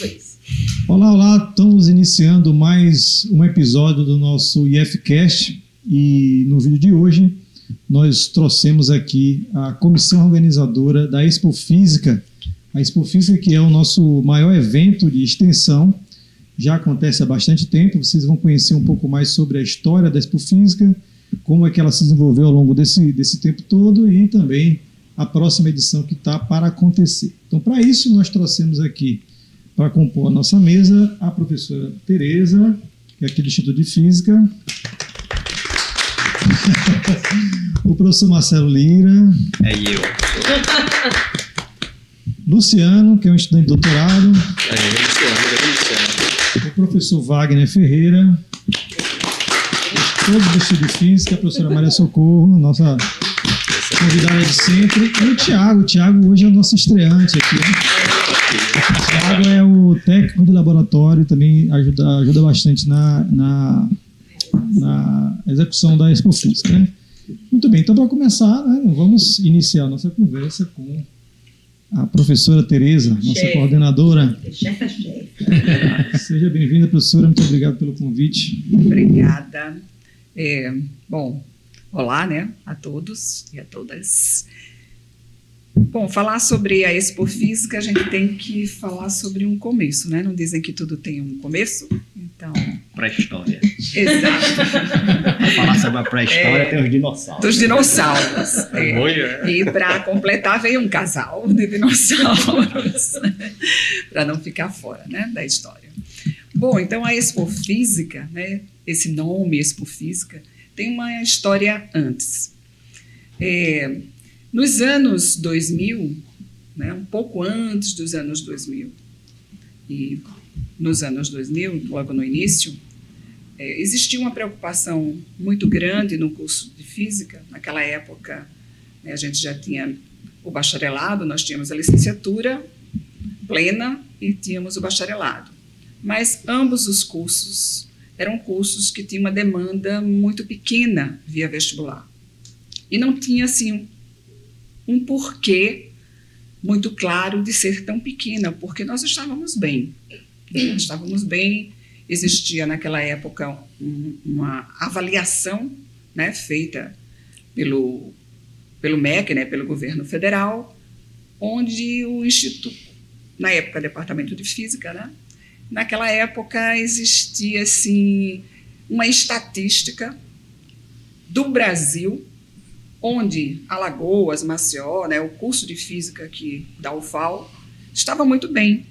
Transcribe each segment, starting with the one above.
Isso. Olá, olá, estamos iniciando mais um episódio do nosso IFCast e no vídeo de hoje nós trouxemos aqui a comissão organizadora da Expo Física. A Expo Física, que é o nosso maior evento de extensão, já acontece há bastante tempo. Vocês vão conhecer um pouco mais sobre a história da Expo Física, como é que ela se desenvolveu ao longo desse tempo todo e também a próxima edição que está para acontecer. Então, para isso, nós trouxemos aqui, para compor a nossa mesa, a professora Tereza, que é aqui do Instituto de Física, o professor Marcelo Lira, eu. Luciano, que é um estudante de doutorado, Luciano. o professor Wagner Ferreira, todos do Instituto de Física, a professora Maria Socorro, nossa convidada de sempre, e o Thiago. O Thiago hoje é o nosso estreante aqui. O Thiago é o técnico de laboratório, também ajuda bastante na execução da Expo Física, né? Muito bem, então para começar, né, vamos iniciar a nossa conversa com a professora Tereza, nossa coordenadora. Chefe. Seja bem-vinda, professora, muito obrigado pelo convite. Obrigada. Bom, olá, né, a todos e a todas. Bom, falar sobre a Expo Física, a gente tem que falar sobre um começo, né? Não dizem que tudo tem um começo? Então... Pré-história. Exato. Para falar sobre a pré-história, tem os dinossauros. Dos dinossauros. E para completar, veio um casal de dinossauros, para não ficar fora, né, da história. Bom, então a Expo Física, né, esse nome Expo Física, tem uma história antes. Nos anos 2000, né, um pouco antes dos anos 2000, e nos anos 2000, logo no início, existia uma preocupação muito grande no curso de Física. Naquela época, né, a gente já tinha o bacharelado, nós tínhamos a licenciatura plena e tínhamos o bacharelado. Mas ambos os cursos eram cursos que tinham uma demanda muito pequena via vestibular. E não tinha, assim, um porquê muito claro de ser tão pequena, porque nós estávamos bem. Existia naquela época uma avaliação, né, feita pelo MEC, né, pelo governo federal, onde o Instituto, na época, Departamento de Física, né, naquela época existia assim, uma estatística do Brasil, onde Alagoas, Maceió, né, o curso de Física aqui da UFAL, estava muito bem.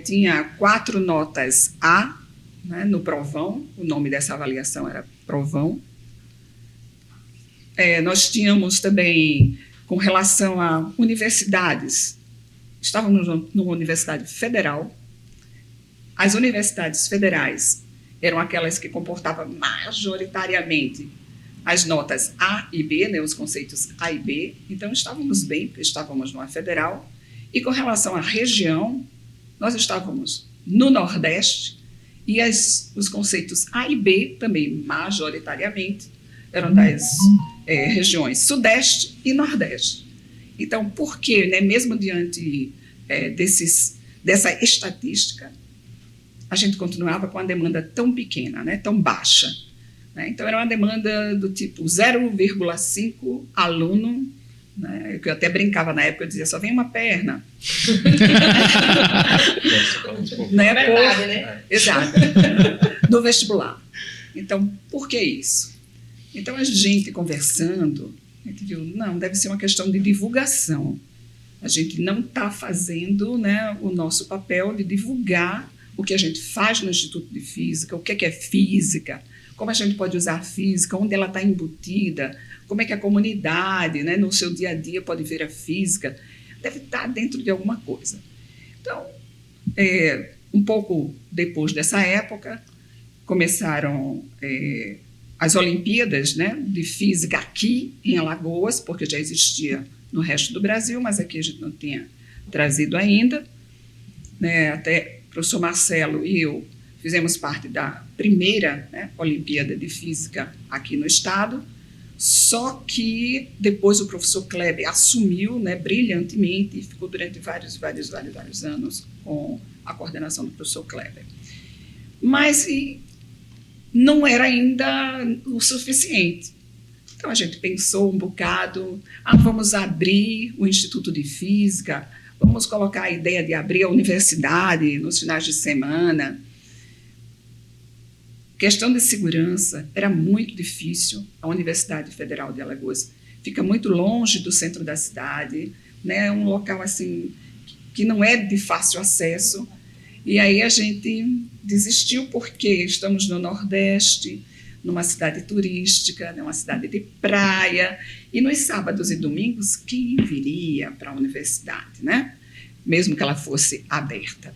Tinha 4 notas A, né, no provão, o nome dessa avaliação era provão. Nós tínhamos também, com relação a universidades, estávamos numa universidade federal. As universidades federais eram aquelas que comportavam majoritariamente as notas A e B, né, os conceitos A e B. Então, estávamos bem, porque estávamos numa federal. E com relação à região, nós estávamos no Nordeste e os conceitos A e B, também majoritariamente, eram das regiões Sudeste e Nordeste. Então, por que, né, mesmo diante dessa estatística, a gente continuava com a demanda tão pequena, né, tão baixa? Né? Então, era uma demanda do tipo 0,5 aluno, né, que eu até brincava na época, eu dizia, só vem uma perna. Né, verdade, né? Exato. No vestibular. Então, por que isso? Então, a gente conversando, a gente viu, não, deve ser uma questão de divulgação. A gente não está fazendo, né, o nosso papel de divulgar o que a gente faz no Instituto de Física, o que é física, como a gente pode usar a física, onde ela está embutida, como é que a comunidade, né, no seu dia a dia pode ver a física, deve estar dentro de alguma coisa. Então, um pouco depois dessa época, começaram as Olimpíadas, né, de Física aqui em Alagoas, porque já existia no resto do Brasil, mas aqui a gente não tinha trazido ainda. Né, até o professor Marcelo e eu fizemos parte da primeira, né, Olimpíada de Física aqui no estado, Só que depois o professor Kleber assumiu, né, brilhantemente, e ficou durante vários anos com a coordenação do professor Kleber. Mas não era ainda o suficiente. Então a gente pensou um bocado, vamos abrir o Instituto de Física, vamos colocar a ideia de abrir a universidade nos finais de semana. Questão de segurança era muito difícil. A Universidade Federal de Alagoas fica muito longe do centro da cidade, né? Um local assim que não é de fácil acesso. E aí a gente desistiu porque estamos no Nordeste, numa cidade turística, numa cidade de praia, e nos sábados e domingos, quem viria para a universidade, né? Mesmo que ela fosse aberta?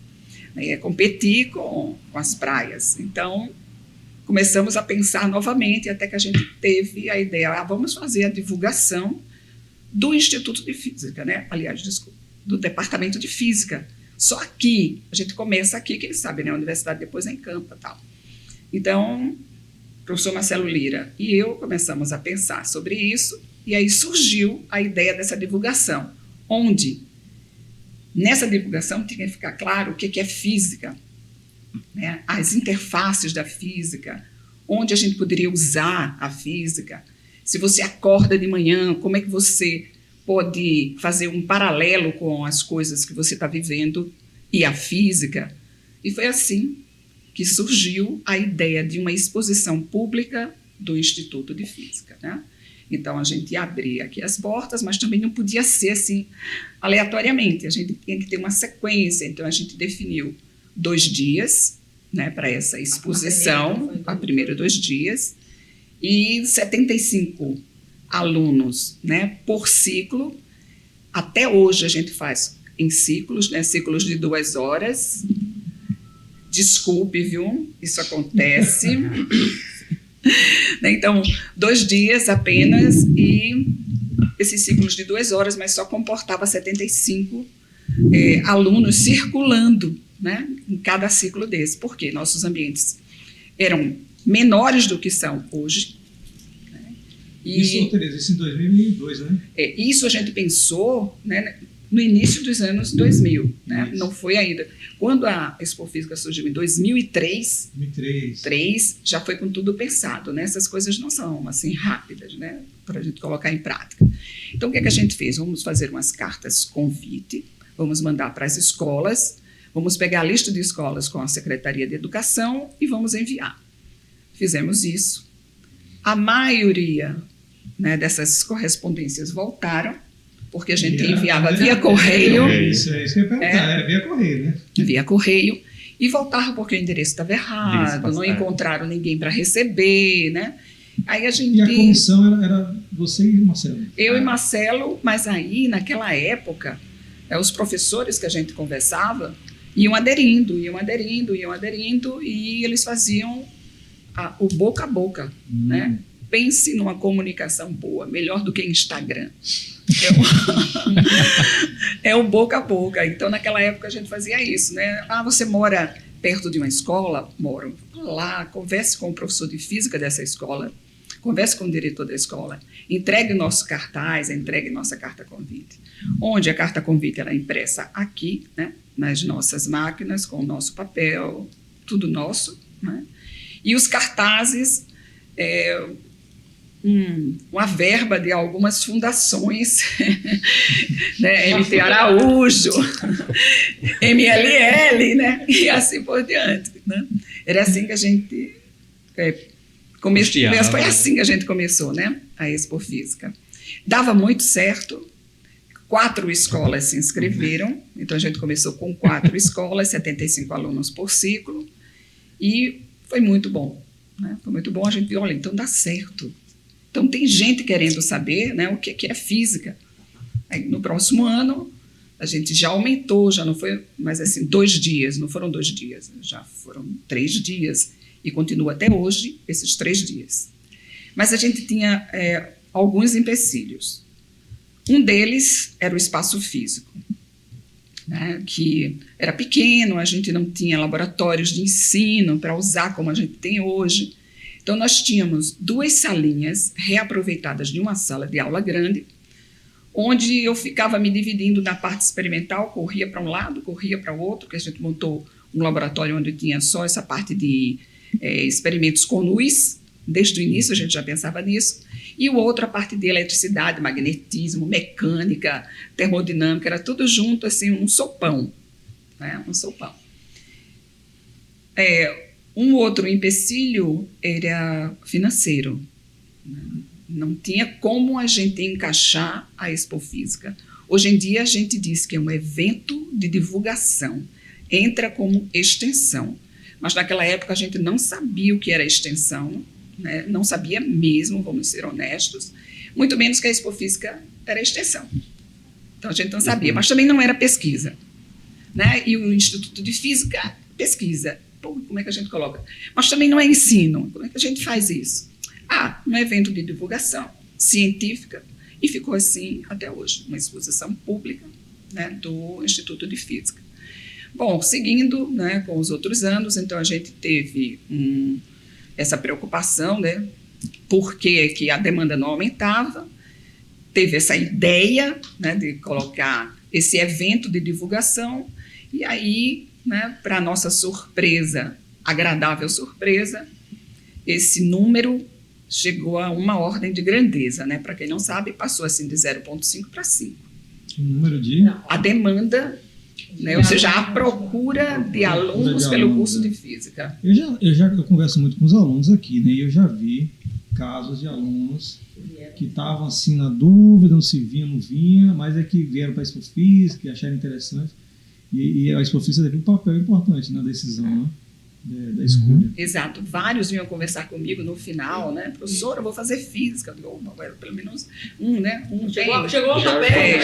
Ia competir com as praias. Então, começamos a pensar novamente, até que a gente teve a ideia, vamos fazer a divulgação do Instituto de Física, né? Aliás, desculpa, do Departamento de Física. Só aqui, a gente começa aqui, quem sabe, né? A universidade depois encampa e tal. Então, o professor Marcelo Lira e eu começamos a pensar sobre isso, e aí surgiu a ideia dessa divulgação, onde, nessa divulgação, tinha que ficar claro o que é física, né? As interfaces da física, onde a gente poderia usar a física. Se você acorda de manhã, como é que você pode fazer um paralelo com as coisas que você está vivendo e a física? E foi assim que surgiu a ideia de uma exposição pública do Instituto de Física, né? Então, a gente abria aqui as portas, mas também não podia ser assim, aleatoriamente. A gente tinha que ter uma sequência. Então, a gente definiu 2 dias, né, para essa exposição, a primeira 2 dias, e 75 alunos, né, por ciclo. Até hoje, a gente faz em ciclos, né, ciclos de 2 horas. Desculpe, viu? Isso acontece. Então, 2 dias apenas, e esses ciclos de 2 horas, mas só comportava 75 alunos circulando, né, em cada ciclo desse. Por quê? Nossos ambientes eram menores do que são hoje. Né? Isso, Tereza, isso em 2002, né? Isso a gente pensou, né, no início dos anos 2000, né? Não foi ainda. Quando a Expo Física surgiu em 2003, já foi com tudo pensado, né? Essas coisas não são assim rápidas, né, para a gente colocar em prática. Então, o que é que a gente fez? Vamos fazer umas cartas convite, vamos mandar para as escolas, vamos pegar a lista de escolas com a Secretaria de Educação e vamos enviar. Fizemos isso. A maioria, né, dessas correspondências voltaram, porque a gente enviava via correio. Isso que eu ia perguntar, era via correio, né? Via correio, e voltava porque o endereço estava errado, não encontraram ninguém para receber, né? Aí a gente... E a comissão era você e Marcelo? Eu e Marcelo, mas aí, naquela época, os professores que a gente conversava iam aderindo, e eles faziam o boca a boca, né? Pense numa comunicação boa, melhor do que Instagram. É o boca a boca. Então, naquela época, a gente fazia isso, né? Você mora perto de uma escola? Moro. Lá, converse com o professor de física dessa escola, converse com o diretor da escola, entregue o nosso cartaz, entregue nossa carta convite. Onde a carta convite ela é impressa aqui, né? Nas nossas máquinas, com o nosso papel, tudo nosso, né? E os cartazes... uma verba de algumas fundações, né, MT Araújo, MLL, né, e assim por diante. Né? Era assim que a gente começou. Foi assim que a gente começou, né, a Expo Física. Dava muito certo, 4 escolas se inscreveram, então a gente começou com 4 escolas, 75 alunos por ciclo, e foi muito bom. Né? Foi muito bom, a gente viu, olha, então dá certo. Então, tem gente querendo saber, né, o que é física. Aí, no próximo ano, a gente já aumentou, já não foi mais assim 2 dias, não foram 2 dias, já foram 3 dias, e continua até hoje esses 3 dias. Mas a gente tinha alguns empecilhos. Um deles era o espaço físico, né, que era pequeno, a gente não tinha laboratórios de ensino para usar como a gente tem hoje. Então, nós tínhamos 2 salinhas reaproveitadas de uma sala de aula grande, onde eu ficava me dividindo na parte experimental, corria para um lado, corria para o outro, que a gente montou um laboratório onde tinha só essa parte de experimentos com luz. Desde o início a gente já pensava nisso. E o outro, a parte de eletricidade, magnetismo, mecânica, termodinâmica, era tudo junto, assim, um sopão. Né? Um sopão. Um outro empecilho era financeiro. Não tinha como a gente encaixar a Expo Física. Hoje em dia a gente diz que é um evento de divulgação, entra como extensão. Mas naquela época a gente não sabia o que era extensão, né? Não sabia mesmo, vamos ser honestos, muito menos que a Expo Física era extensão. Então a gente não sabia, mas também não era pesquisa. Né? E o Instituto de Física, pesquisa. Pô, como é que a gente coloca? Mas também não é ensino. Como é que a gente faz isso? Um evento de divulgação científica, e ficou assim até hoje, uma exposição pública, né, do Instituto de Física. Bom, seguindo, né, com os outros anos, então a gente teve essa preocupação, né, porque que a demanda não aumentava, teve essa ideia, né, de colocar esse evento de divulgação, e aí, né, para nossa surpresa, agradável surpresa, esse número chegou a uma ordem de grandeza, né? Para quem não sabe, passou assim de 0,5 para 5. O número de? A demanda, né? Ou seja, a procura de alunos pelo curso de Física. Eu converso muito com os alunos aqui, né? E eu já vi casos de alunos que estavam assim na dúvida, não se vinha, não vinha, mas é que vieram para a Expo Física e acharam interessante. E a Expo Física teve um papel importante na decisão, né? Da escolha. Exato. Vários vinham conversar comigo no final, né? Professora, eu vou fazer física. Eu digo, pelo menos né? Chegou também.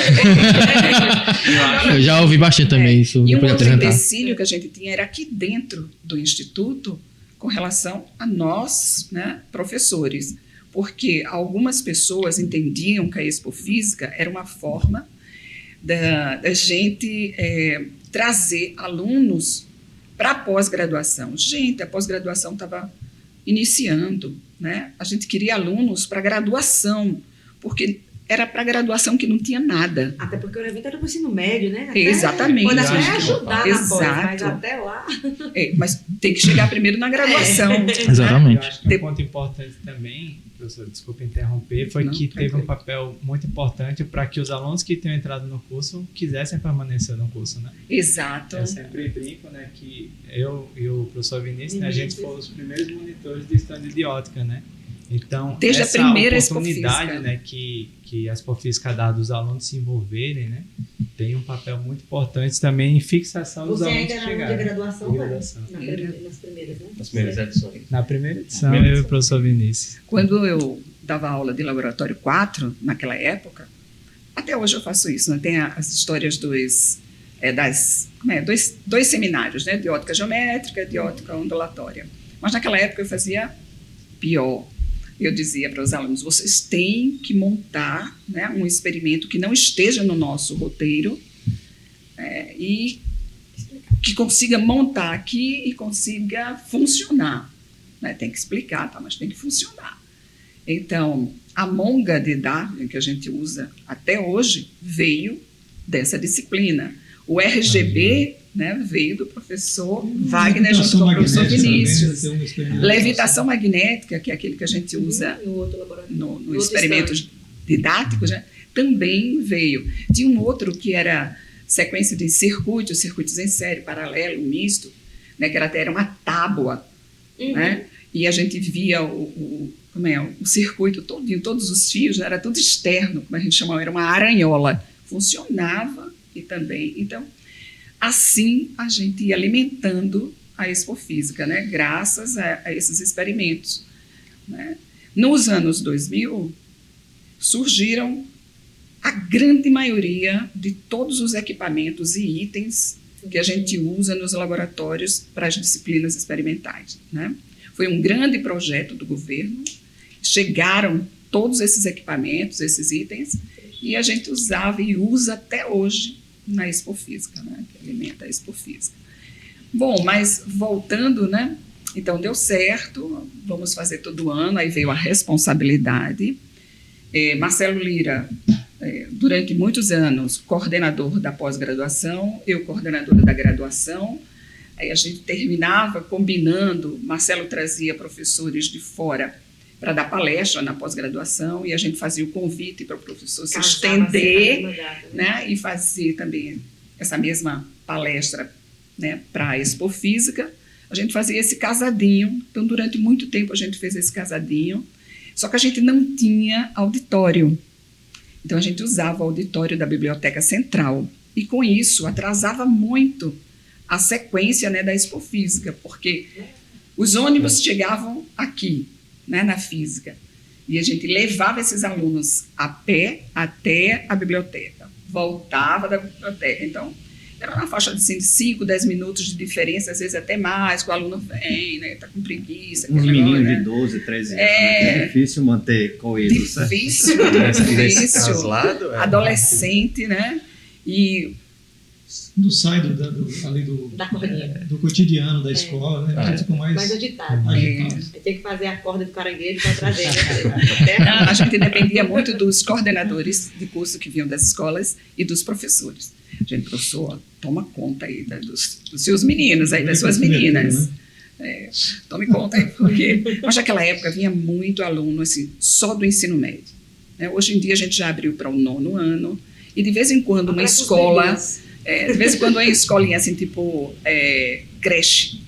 Eu já ouvi bastante também isso. E um outro empecilho que a gente tinha era aqui dentro do Instituto com relação a nós, né, professores. Porque algumas pessoas entendiam que a Expo Física era uma forma da gente trazer alunos para a pós-graduação. Gente, a pós-graduação estava iniciando, né? A gente queria alunos para graduação, porque era para graduação que não tinha nada. Até porque o evento era para o ensino médio, né? Exatamente. Pode até ajudar na pós, Exato. mas até lá... mas tem que chegar primeiro na graduação. Exatamente. Eu acho que um ponto importante também, professor, desculpa interromper, foi que teve um papel muito importante para que os alunos que tenham entrado no curso quisessem permanecer no curso, né? Exato. Eu sempre brinco, né, que eu e o professor Vinícius, né, a gente foi os primeiros monitores do stand de ótica, né? Então, desde essa a primeira oportunidade, né, que a Expo Física dá dos alunos se envolverem, né, tem um papel muito importante também em fixação dos alunos que chegaram. Você ainda era de graduação, graduação. Nas primeiras, né? Nas primeiras edições. Na primeira edição, eu e o professor Vinícius. Quando eu dava aula de laboratório 4, naquela época, até hoje eu faço isso, né? Tem as histórias dois seminários, né? De ótica geométrica e de ótica ondulatória. Mas naquela época eu fazia pior. Eu dizia para os alunos, vocês têm que montar, né, um experimento que não esteja no nosso roteiro e que consiga montar aqui e consiga funcionar. Né? Tem que explicar, tá? Mas tem que funcionar. Então, a monga de Darwin, que a gente usa até hoje, veio dessa disciplina. O RGB, né, veio do professor Wagner junto com o professor Vinícius. Levitação magnética, que é aquele que a gente usa no experimentos didáticos, né, também veio. Tinha um outro que era sequência de circuitos em série, paralelo, misto, né, que era uma tábua, né, e a gente via o circuito todinho, todos os fios, né, era tudo externo, como a gente chamava, era uma aranhola. Funcionava e também, então, assim a gente ia alimentando a Expo Física, né, graças a esses experimentos. Né. Nos anos 2000, surgiram a grande maioria de todos os equipamentos e itens que a gente usa nos laboratórios para as disciplinas experimentais. Né. Foi um grande projeto do governo, chegaram todos esses equipamentos, esses itens, e a gente usava e usa até hoje na Expo Física, né, que alimenta a Expo Física. Bom, mas voltando, né, Então, deu certo, vamos fazer todo ano, aí veio a responsabilidade. Marcelo Lira, durante muitos anos, coordenador da pós-graduação, eu coordenadora da graduação. Aí a gente terminava combinando, Marcelo trazia professores de fora para dar palestra na pós-graduação e a gente fazia o convite para o professor se estender, né, e fazer também essa mesma palestra, né, para a Expo Física. A gente fazia esse casadinho, então durante muito tempo a gente fez esse casadinho, só que a gente não tinha auditório. Então a gente usava o auditório da Biblioteca Central e com isso atrasava muito a sequência, né, da Expo Física, porque os ônibus chegavam aqui, né, na Física, e a gente levava esses alunos a pé até a biblioteca, voltava da biblioteca. Então, era uma faixa de 5, 10 minutos de diferença, às vezes até mais, que o aluno vem, né, tá com preguiça. Uns meninos né? de 12, 13 anos, é difícil manter coeso. Difícil, adolescente, né, e... Não sai do cotidiano da escola, né? A gente fica mais agitado. agitado. Tem que fazer a corda do caranguejo para trazer. A gente dependia muito dos coordenadores de curso que vinham das escolas e dos professores. A gente, professor, toma conta aí dos seus meninos, aí, das suas meninas. Tome conta aí, porque... Mas naquela época vinha muito aluno, assim, só do ensino médio. Né? Hoje em dia a gente já abriu para o 9º ano e de vez em quando uma escola... de vez em quando uma escolinha assim, tipo creche,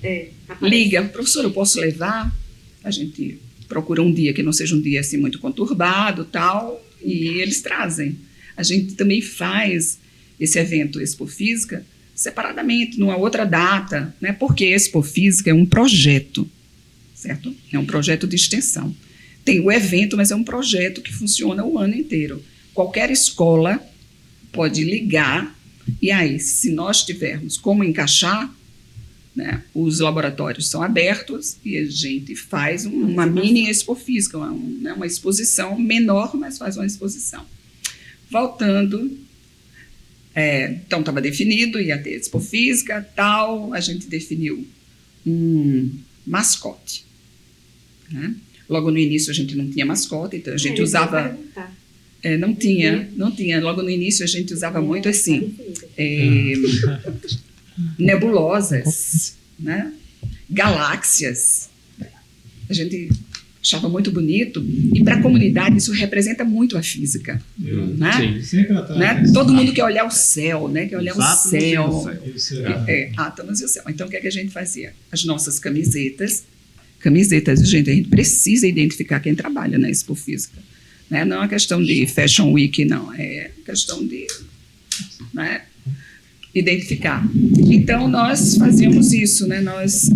liga, professor, eu posso levar? A gente procura um dia que não seja um dia assim muito conturbado, tal, e eles trazem. A gente também faz esse evento Expo Física separadamente, numa outra data, né? Porque Expo Física é um projeto, certo? É um projeto de extensão. Tem o evento, mas é um projeto que funciona o ano inteiro. Qualquer escola pode ligar. E aí, se nós tivermos como encaixar, né, os laboratórios são abertos e a gente faz uma mini Expo Física, uma exposição menor, mas faz uma exposição. Voltando, então estava definido, ia ter Expo Física, tal, a gente definiu um mascote. Né? Logo no início a gente não tinha mascote, então a gente usava... Não tinha. Logo no início a gente usava muito assim, nebulosas, né? Galáxias. A gente achava muito bonito e para a comunidade isso representa muito a física. Né? Sim, sempre atrás. Né? Todo mundo quer olhar o céu, né? Quer olhar o céu. Átomos e o céu. Então o que é que a gente fazia? As nossas camisetas, gente, a gente precisa identificar quem trabalha na Expo Física. Né? Não é uma questão de Fashion Week, não. É questão de, né, identificar. Então, nós fazíamos isso. Né? Nós...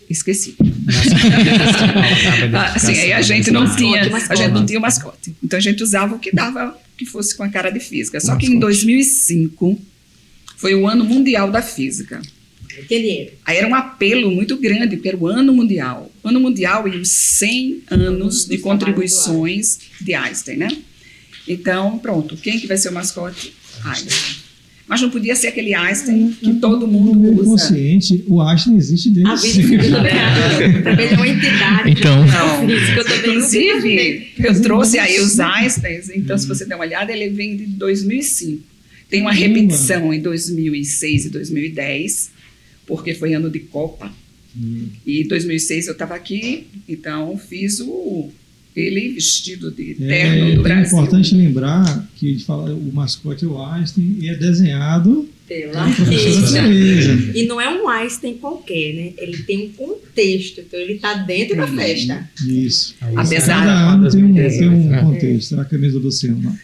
Esqueci. Aí a gente não tinha o mascote. Então, a gente usava o que dava, que fosse com a cara de física. Só que em 2005, foi o Ano Mundial da Física. Aí era um apelo muito grande, porque era o Ano Mundial. O Ano Mundial e os 100 anos de contribuições de Einstein, né? Então, pronto, quem que vai ser o mascote? Einstein. Mas não podia ser aquele Einstein que todo mundo usa. Consciente, o Einstein existe desde sempre. Também é uma entidade. Então, inclusive, eu trouxe aí os Einsteins, então se você der uma olhada, ele vem de 2005. Tem uma repetição em 2006 e 2010, porque foi ano de Copa. E em 2006 eu estava aqui, então fiz ele vestido de terno do Brasil. É importante lembrar que a gente fala, o mascote é o Einstein e é desenhado pela artista. E não é um Einstein qualquer, né? Ele tem um contexto, então ele está dentro da festa. Isso. Apesar cada ano tem um contexto. A camisa do Luciano lá.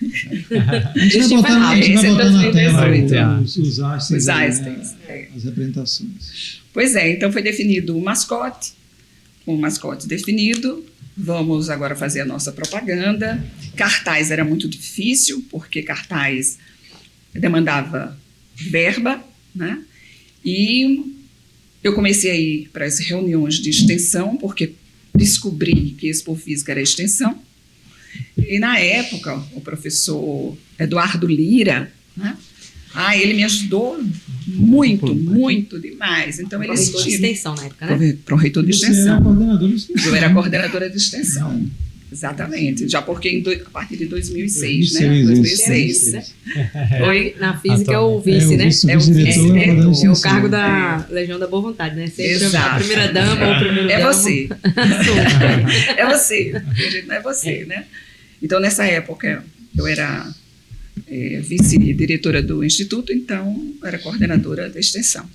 A gente vai botar na tela os Einsteins. As representações. Pois é, então foi definido o mascote, definido. Vamos agora fazer a nossa propaganda. Cartaz era muito difícil, porque cartaz demandava verba, né? E eu comecei a ir para as reuniões de extensão, porque descobri que Expo Física era extensão. E na época, o professor Eduardo Lira, né? Ele me ajudou muito demais. Então, eles Professor de tinham... extensão na época, né? Pró-reitor de Você era extensão. coordenadora de extensão. Eu era coordenadora de extensão. Exatamente. Já porque a partir de 2006, né? 2006. Foi Na física é o É, vice, o né? vice-diretor é, da é o extensão. É o cargo da Legião da Boa Vontade, né? Sempre Exato. a primeira dama ou o primeiro É dama. você. É você. A gente não é você, né? Então, nessa época, eu era vice-diretora do Instituto, então, era coordenadora da extensão.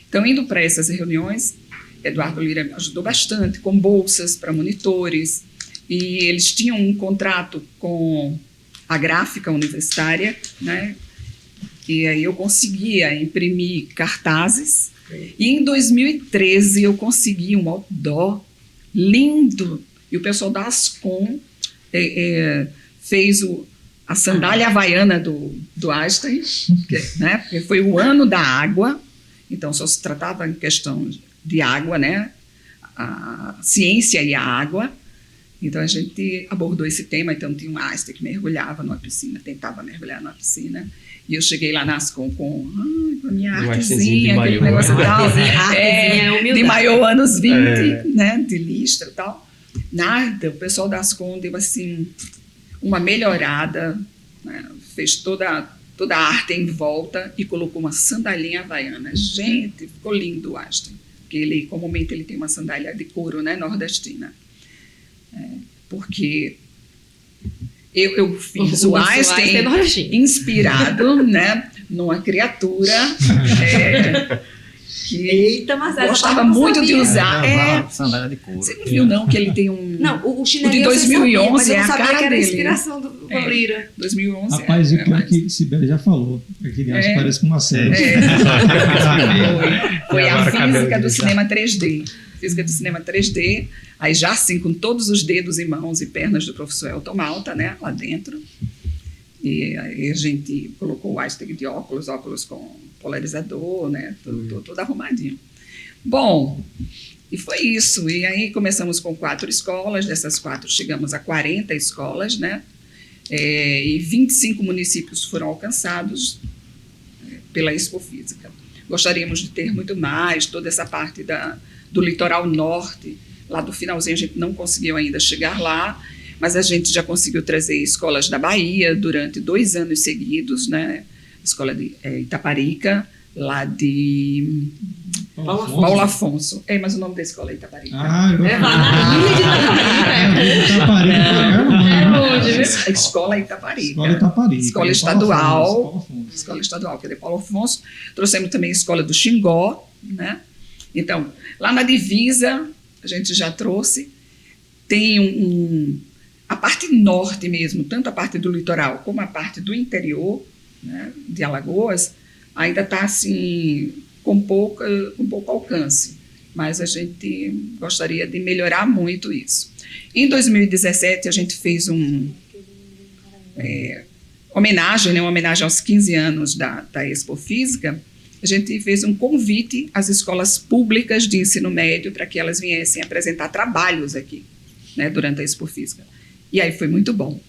Então, indo para essas reuniões, Eduardo Lira me ajudou bastante com bolsas para monitores, e eles tinham um contrato com a gráfica universitária, né? E aí eu conseguia imprimir cartazes, e em 2013 eu consegui um outdoor lindo, e o pessoal da Ascom fez a sandália havaiana do Einstein, né? Porque foi o ano da água, então só se tratava em questão de água, né? A ciência e a água. Então a gente abordou esse tema. Então tinha um Einstein que mergulhava numa piscina, tentava mergulhar numa piscina, e eu cheguei lá na Ascom com a minha artezinha, aquele negócio e tal, de maiô anos 20, né? De listra e tal. Nada, o pessoal da Ascom deu assim uma melhorada, né? Fez toda a arte em volta e colocou uma sandalinha havaiana. Gente, ficou lindo o Einstein, porque ele, comumente, ele tem uma sandália de couro, né, nordestina. Porque eu fiz o Einstein inspirado, né, numa criatura que Eita, Marcelo, gostava muito de usar. Sandália de couro. Você não viu, não, que ele tem um... Não, o chinelo de 2011 mas eu é não a sabia cara que era a dele. inspiração do Lira. 2011. Rapaz, e o pior é que Sibeli já falou. Aquele acho que parece com uma série. Foi a Agora, cabelo física do de cinema 3D. Física do cinema 3D, aí já assim, com todos os dedos e mãos e pernas do professor Elton Malta, né, lá dentro. E aí a gente colocou o Einstein de óculos com polarizador, né, tudo arrumadinho. Bom, e foi isso. E aí começamos com 4 escolas, dessas 4 chegamos a 40 escolas, né, e 25 municípios foram alcançados pela Expofísica. Gostaríamos de ter muito mais, toda essa parte do litoral norte, lá do finalzinho a gente não conseguiu ainda chegar lá, mas a gente já conseguiu trazer escolas da Bahia durante 2 anos seguidos, né? Escola de Itaparica, lá de Paulo Afonso. Mas o nome da escola é Itaparica. A escola Itaparica. Escola estadual. Escola estadual, que é de Paulo Afonso. Trouxemos também a escola do Xingó, né? Então, lá na divisa, a gente já trouxe, tem a parte norte mesmo, tanto a parte do litoral como a parte do interior, né, de Alagoas, ainda está assim, com pouco alcance, mas a gente gostaria de melhorar muito isso. Em 2017, a gente fez uma homenagem aos 15 anos da Expofísica. A gente fez um convite às escolas públicas de ensino médio para que elas viessem apresentar trabalhos aqui, né, durante a Expofísica. E aí foi muito bom.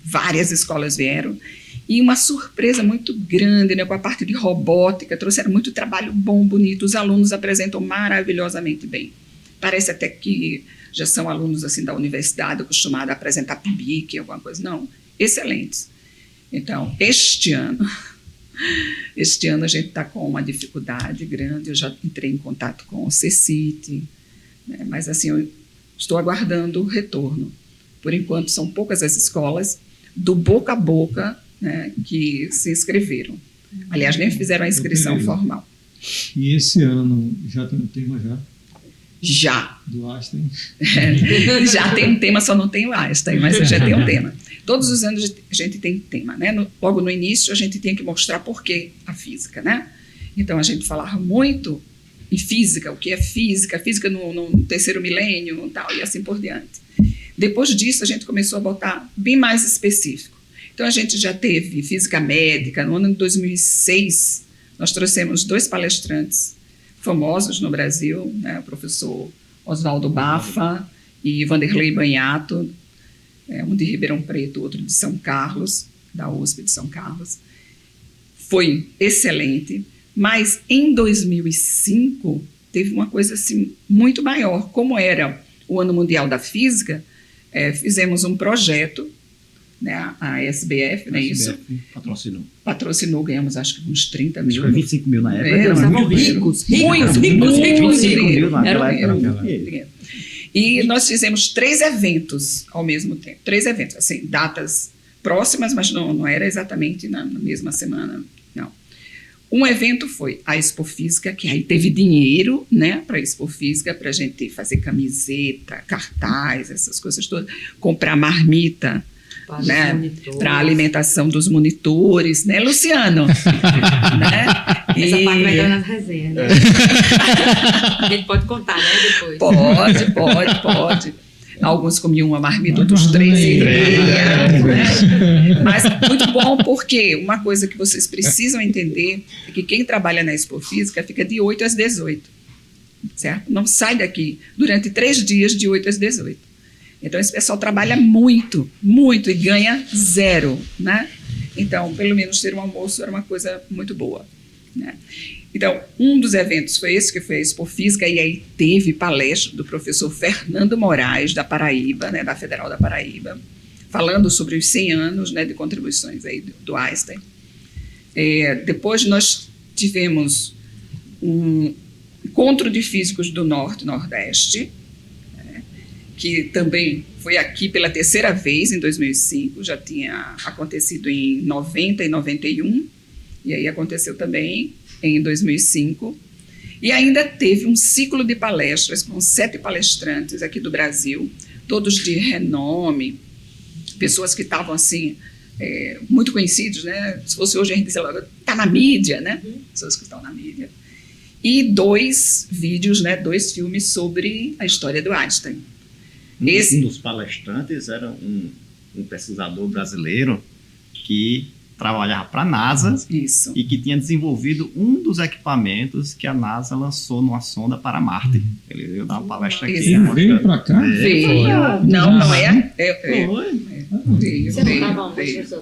Várias escolas vieram. E uma surpresa muito grande, né, com a parte de robótica. Trouxeram muito trabalho bom, bonito. Os alunos apresentam maravilhosamente bem. Parece até que já são alunos assim, da universidade, acostumados a apresentar PIBIC, alguma coisa. Não, excelentes. Então, este ano a gente está com uma dificuldade grande. Eu já entrei em contato com o CECIT, né, mas assim, eu estou aguardando o retorno. Por enquanto, são poucas as escolas do boca a boca, né, que se inscreveram. Aliás, nem fizeram a inscrição formal. E esse ano já tem um tema Já. Do Einstein? Já tem um tema, só não tem o Einstein, mas já tem um tema. Todos os anos a gente tem tema, né? Logo no início a gente tem que mostrar por que a física, né? Então a gente falava muito em física, o que é física no terceiro milênio e tal, e assim por diante. Depois disso a gente começou a botar bem mais específico. Então a gente já teve física médica. No ano de 2006 nós trouxemos 2 palestrantes famosos no Brasil, né? O professor Oswaldo Bafa e Vanderlei Banhato, um de Ribeirão Preto, outro de São Carlos, da USP de São Carlos. Foi excelente, Mas em 2005 teve uma coisa assim muito maior. Como era o Ano Mundial da Física, fizemos um projeto, né, a SBF, né, isso? Patrocinou, ganhamos acho que uns 30 mil. Acho que foi 25 mil na época. Eram Estavam muito ricos. muito 25 mil naquela Era época. dinheiro. E nós fizemos 3 eventos ao mesmo tempo. 3 eventos, assim, datas próximas, mas não era exatamente na mesma semana, não. Um evento foi a Expo Física, que aí teve dinheiro, né, para a Expo Física, para a gente fazer camiseta, cartaz, essas coisas todas, comprar marmita, né, para a alimentação dos monitores, né, Luciano? Né? Essa parte vai entrar nas resenhas, né? A gente pode contar, né, depois. Pode. Alguns comiam uma marmita, outros 3 em 3. Né? Mas muito bom, porque uma coisa que vocês precisam entender é que quem trabalha na Expo Física fica de 8 às 18, certo? Não sai daqui durante 3 dias de 8 às 18. Então, esse pessoal trabalha muito, muito e ganha 0, né? Então, pelo menos ter um almoço era uma coisa muito boa, né? Então, um dos eventos foi esse, que foi a Expo Física, e aí teve palestra do professor Fernando Moraes, da Paraíba, né, da Federal da Paraíba, falando sobre os 100 anos, né, de contribuições aí do Einstein. Depois nós tivemos um encontro de físicos do Norte e Nordeste, né, que também foi aqui pela 3ª vez, em 2005, já tinha acontecido em 90 e 91, e aí aconteceu também em 2005, e ainda teve um ciclo de palestras com 7 palestrantes aqui do Brasil, todos de renome, pessoas que estavam assim, muito conhecidos, né? Se fosse hoje a gente está na mídia, né? Pessoas que estão na mídia. E 2 vídeos, né? 2 filmes sobre a história do Einstein. Um dos palestrantes era um pesquisador brasileiro que trabalhava para a NASA. Isso. E que tinha desenvolvido um dos equipamentos que a NASA lançou numa sonda para Marte. Ele veio dar uma palestra aqui. Exato. Veio para cá? Veio. Não é? Veio.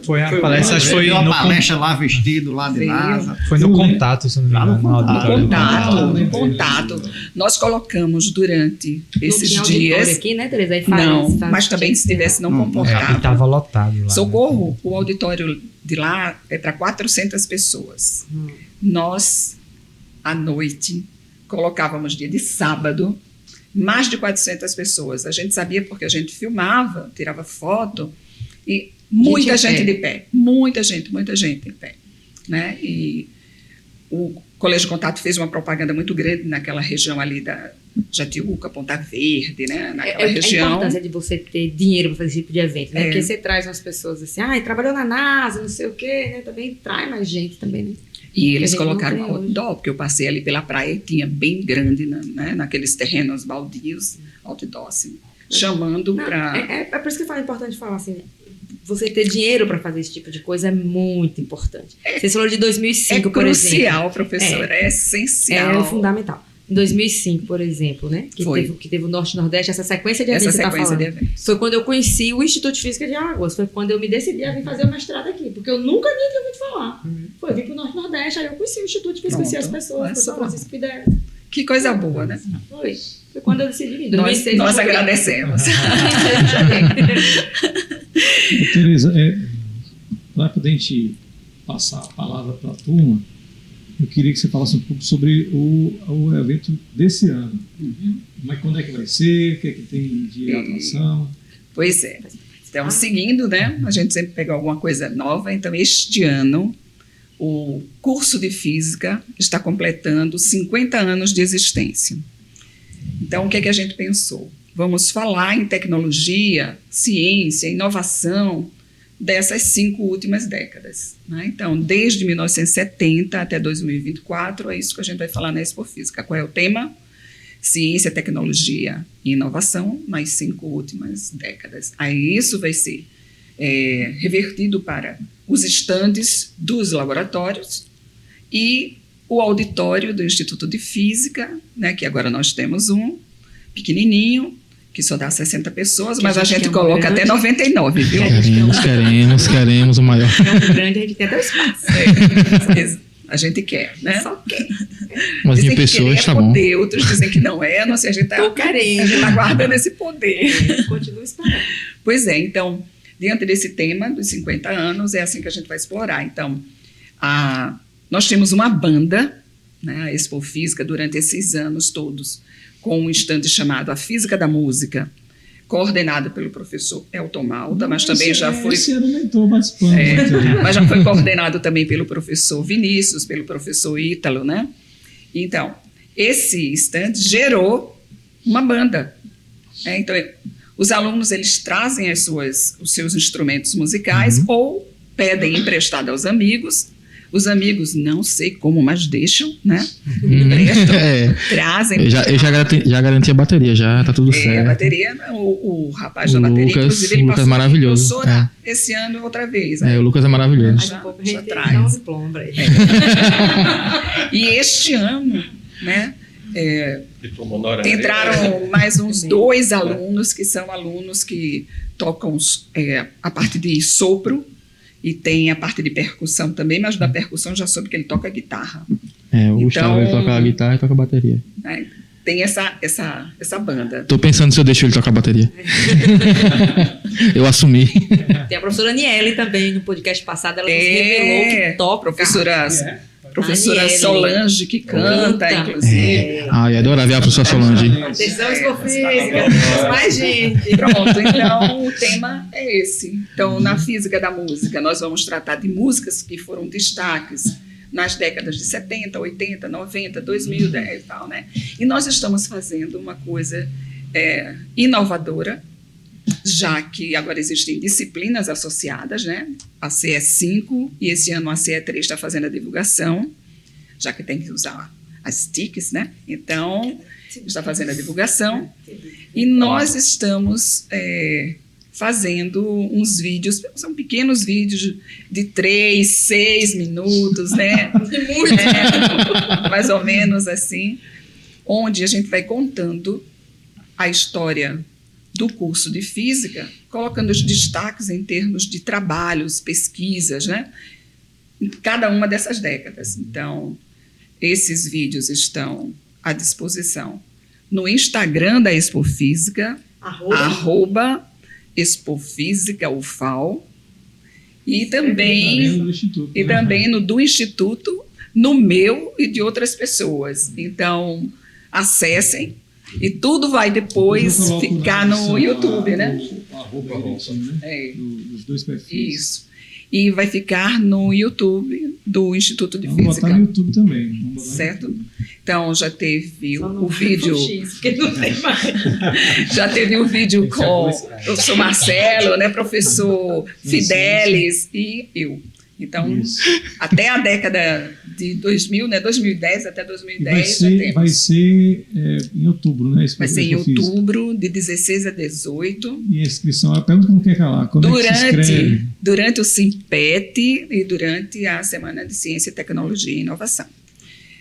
Foi a palestra, acho que foi deu uma no palestra lá vestido, lá de Veio. NASA. Foi no Contato, se não me Lá no engano. Contato. Contato. Nós colocamos durante esses não tinha auditório dias. aqui, né, Tereza? Aí Não, faz- mas também se tivesse não Não, E comportava. estava lotado lá. Socorro, o auditório de lá é para 400 pessoas. Nós, à noite, colocávamos dia de sábado, mais de 400 pessoas. A gente sabia porque a gente filmava, tirava foto, e muita gente de pé. Muita gente em pé. Né? E o Colégio Contato fez uma propaganda muito grande naquela região ali da Jatiuca, Ponta Verde, né? Naquela A região. importância de você ter dinheiro para fazer esse tipo de evento, né? É. Porque você traz umas pessoas assim, trabalhou na NASA, não sei o quê, né? Também traz mais gente também, né? E eles Que a gente colocaram não um tem hoje. outdoor, porque eu passei ali pela praia e tinha bem grande, né, naqueles terrenos baldios, outdoor, assim, chamando Não, para... é por isso que é importante falar assim, né? Você ter dinheiro para fazer esse tipo de coisa é muito importante. Você falou de 2005, por exemplo. crucial, professora, é essencial. É fundamental. Em 2005, por exemplo, né? Que Foi. teve o Norte e Nordeste, essa sequência de eventos Essa que você está sequência falando. de eventos. Foi quando eu conheci o Instituto de Física de Alagoas. Foi quando eu me decidi a vir fazer o mestrado aqui. Porque eu nunca tinha ouvido falar. Foi, eu vim para o Norte e Nordeste, aí eu conheci o Instituto de Física, conheci as Pronto, pessoas, olha o professor só. Francisco Fidel. Que coisa boa, né? Foi quando eu decidi vir. Nós 2006 eu cheguei. agradecemos. 2006 eu cheguei. Tereza, para poder a gente passar a palavra para a turma, eu queria que você falasse um pouco sobre o evento desse ano. Mas quando é que vai ser? O que é que tem de atuação? Pois é. Então, seguindo, né? A gente sempre pega alguma coisa nova. Então, este ano, o curso de Física está completando 50 anos de existência. Então, o que é que a gente pensou? Vamos falar em tecnologia, ciência, inovação dessas 5 últimas décadas. Né? Então, desde 1970 até 2024, é isso que a gente vai falar na Expo Física. Qual é o tema? Ciência, tecnologia e inovação nas 5 últimas décadas. Aí isso vai ser revertido para os estandes dos laboratórios e o auditório do Instituto de Física, né, que agora nós temos um pequenininho, que só dá 60 pessoas, mas a gente coloca até 99, viu? Queremos o maior. É um grande, a gente tem até o espaço. A gente quer, né? Só quer. Umas Dizem mil que pessoas, querer tá é bom. poder, outros dizem que não é. Não sei, a gente Tô querendo. está guardando esse poder. Continua esperando. Pois é, então, diante desse tema dos 50 anos, é assim que a gente vai explorar. Então, nós temos uma banda, né, a Expo Física, durante esses anos todos, com um estande chamado A Física da Música, coordenado pelo professor Elton Malta, mas também já foi... Esse ano nem estou participando. mas já foi coordenado também pelo professor Vinícius, pelo professor Ítalo, né? Então, esse estande gerou uma banda. Então, os alunos, eles trazem os seus instrumentos musicais ou pedem emprestado aos amigos. Os amigos, não sei como, mas deixam, né? Emprestam, trazem. Eu já garanti a bateria, já tá tudo A certo. bateria, o rapaz da O bateria, Lucas- inclusive, ele o Lucas passou é maravilhoso, a professora esse ano outra vez. O Lucas é maravilhoso. Já- Aí, pouco, a já gente tem que traz. dar um diploma pra ele. E este ano, né, Diploma honorário. entraram mais uns 2 alunos, que são alunos que tocam a parte de sopro e tem a parte de percussão também, mas da percussão já soube que ele toca guitarra. O Gustavo ele toca a guitarra e toca a bateria. Né? Tem essa banda. Tô pensando se eu deixo ele tocar a bateria. Eu assumi. Tem a professora Aniele também, no podcast passado, ela nos revelou que toca. Professora Aniele. Solange, que canta, Canta. inclusive. Ai, adorava ver a professora Solange. Atenção, Escofísica, mais gente. Pronto, então o tema é esse. Então, na Física da Música, nós vamos tratar de músicas que foram destaques nas décadas de 70, 80, 90, 2010 e tal, né? E nós estamos fazendo uma coisa inovadora, já que agora existem disciplinas associadas, né? A CE5 e esse ano a CE3 está fazendo a divulgação, já que tem que usar as TICs, né? Então, está fazendo a divulgação e nós estamos fazendo uns vídeos, são pequenos vídeos de 3, 6 minutos, né? Mais ou menos assim, onde a gente vai contando a história do curso de Física, colocando os destaques em termos de trabalhos, pesquisas, né? Em cada uma dessas décadas. Então, esses vídeos estão à disposição no Instagram da Expo Física, @Expofísica UFAL, e também no do Instituto, no meu e de outras pessoas. Então, acessem. E tudo vai depois ficar no YouTube, né? Dos 2 perfis. Isso. E vai ficar no YouTube do Instituto de Vamos Física. botar no YouTube também. Vamos botar no Certo? YouTube. Então, já teve Só o não vídeo. porque não tem mais. Já teve o vídeo com o professor Marcelo, né? Professor Fidelis e eu. Então, Isso. até a década de 2000, né? 2010 até E 2010 já temos. vai ser em outubro, né? Vai ser em outubro, de 16 a 18. E a inscrição, eu pergunto como quer calar. Como é que se inscreve? Durante o Simpet e durante a Semana de Ciência, Tecnologia e Inovação.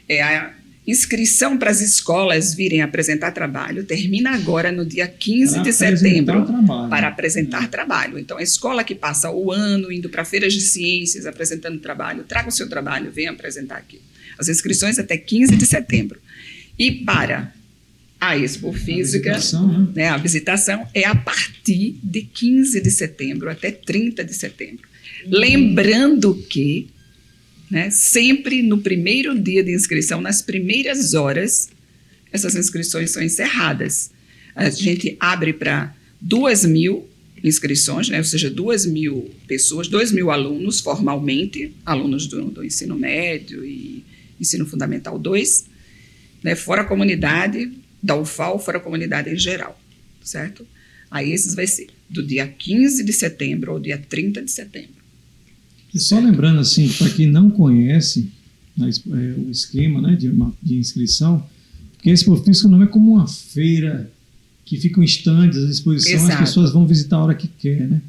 A inscrição para as escolas virem apresentar trabalho termina agora no dia 15 de setembro. Para apresentar trabalho. Então, a escola que passa o ano indo para feiras de ciências, apresentando trabalho, traga o seu trabalho, venha apresentar aqui. As inscrições até 15 de setembro. E para a Expo Física, a visitação é a partir de 15 de setembro até 30 de setembro. Lembrando que, né, sempre no primeiro dia de inscrição, nas primeiras horas, essas inscrições são encerradas. A gente abre para 2.000 inscrições, né, ou seja, 2.000 pessoas, 2.000 alunos formalmente, alunos do ensino médio e ensino fundamental 2, né, fora a comunidade da UFAL, fora a comunidade em geral, certo? Aí esses vai ser do dia 15 de setembro ao dia 30 de setembro. E só lembrando, assim, para quem não conhece o esquema, né, de inscrição, porque a Expo Física não é como uma feira que ficam estandes à disposição, Exato. as pessoas vão visitar a hora que quer, né?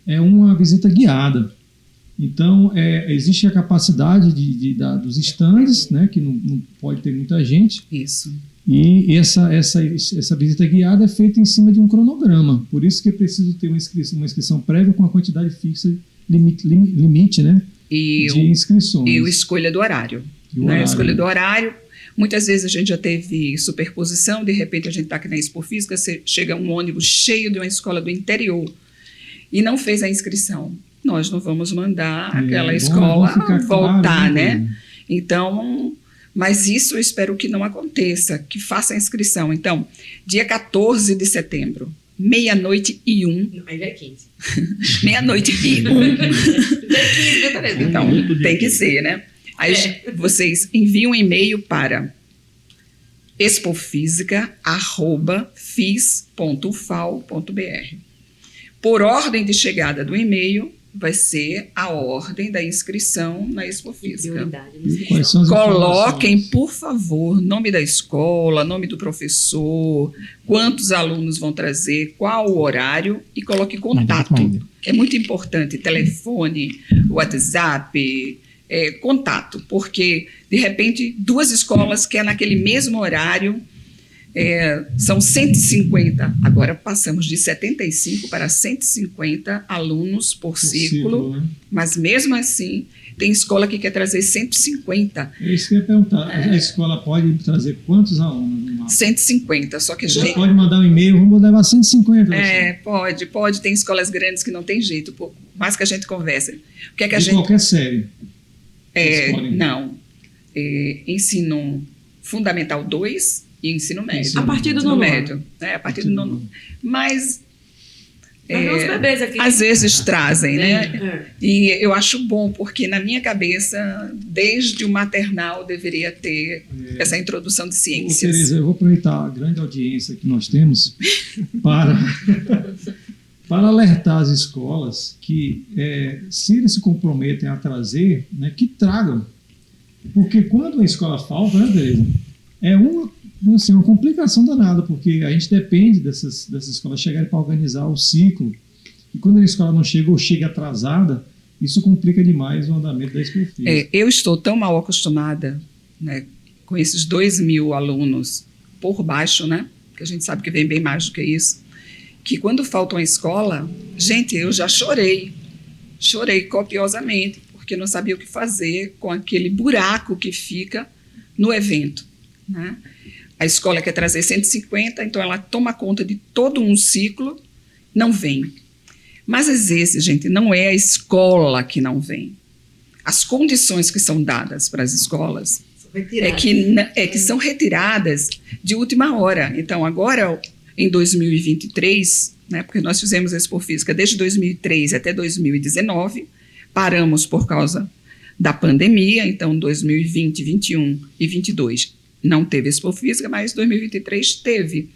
É uma visita guiada. Então, existe a capacidade dos estandes, né, que não pode ter muita gente. Isso. E essa visita guiada é feita em cima de um cronograma. Por isso que é preciso ter uma inscrição prévia com a quantidade fixa, limite, né, de inscrições. E a escolha do horário. né? Escolha do horário. Muitas vezes a gente já teve superposição, de repente a gente está aqui na Expo Física, chega um ônibus cheio de uma escola do interior e não fez a inscrição. Nós não vamos mandar aquela escola voltar, claro, né? Então, mas isso eu espero que não aconteça, que faça a inscrição. Então, dia 14 de setembro, 00:01. Aí é 15. 00:01. Então, tem que ser, né? Aí vocês enviam um e-mail para expofísica@fis.ufal.br. Por ordem de chegada do e-mail, vai ser a ordem da inscrição na Expo Física. Coloquem, por favor, nome da escola, nome do professor, quantos alunos vão trazer, qual o horário e coloque contato. É muito importante, telefone, WhatsApp, contato, porque, de repente, 2 escolas que naquele mesmo horário são 150, agora passamos de 75 para 150 alunos por ciclo, né? Mas mesmo assim, tem escola que quer trazer 150. É isso que eu ia perguntar, a escola pode trazer quantos alunos? 150, só que a gente... Pode mandar um e-mail, vamos levar 150. Pode, tem escolas grandes que não tem jeito, por mais que a gente converse. O que é que a de gente... qualquer série? Não, ensino fundamental 2 e ensino médio. A partir do nono ano. A partir do nono. Mas os bebês aqui, às vezes trazem, né? E eu acho bom, porque na minha cabeça, desde o maternal, deveria ter essa introdução de ciências. Tereza, eu vou aproveitar a grande audiência que nós temos para alertar as escolas que, se eles se comprometem a trazer, né, que tragam. Porque quando a escola falta, né, Tereza, é uma complicação danada, porque a gente depende dessas escolas chegarem para organizar o ciclo, e quando a escola não chega ou chega atrasada, isso complica demais o andamento da Expo Física. Eu estou tão mal acostumada, né, com esses 2.000 alunos por baixo, né, que a gente sabe que vem bem mais do que isso, que quando falta uma escola, gente, eu já chorei copiosamente, porque não sabia o que fazer com aquele buraco que fica no evento, né? A escola quer trazer 150, então ela toma conta de todo um ciclo, não vem. Mas às vezes, gente, não é a escola que não vem. As condições que são dadas para as escolas que são retiradas de última hora. Então, agora, em 2023, né, porque nós fizemos a Expo Física desde 2003 até 2019, paramos por causa da pandemia, então 2020, 2021 e 2022 não teve Expo Física, mas 2023 teve.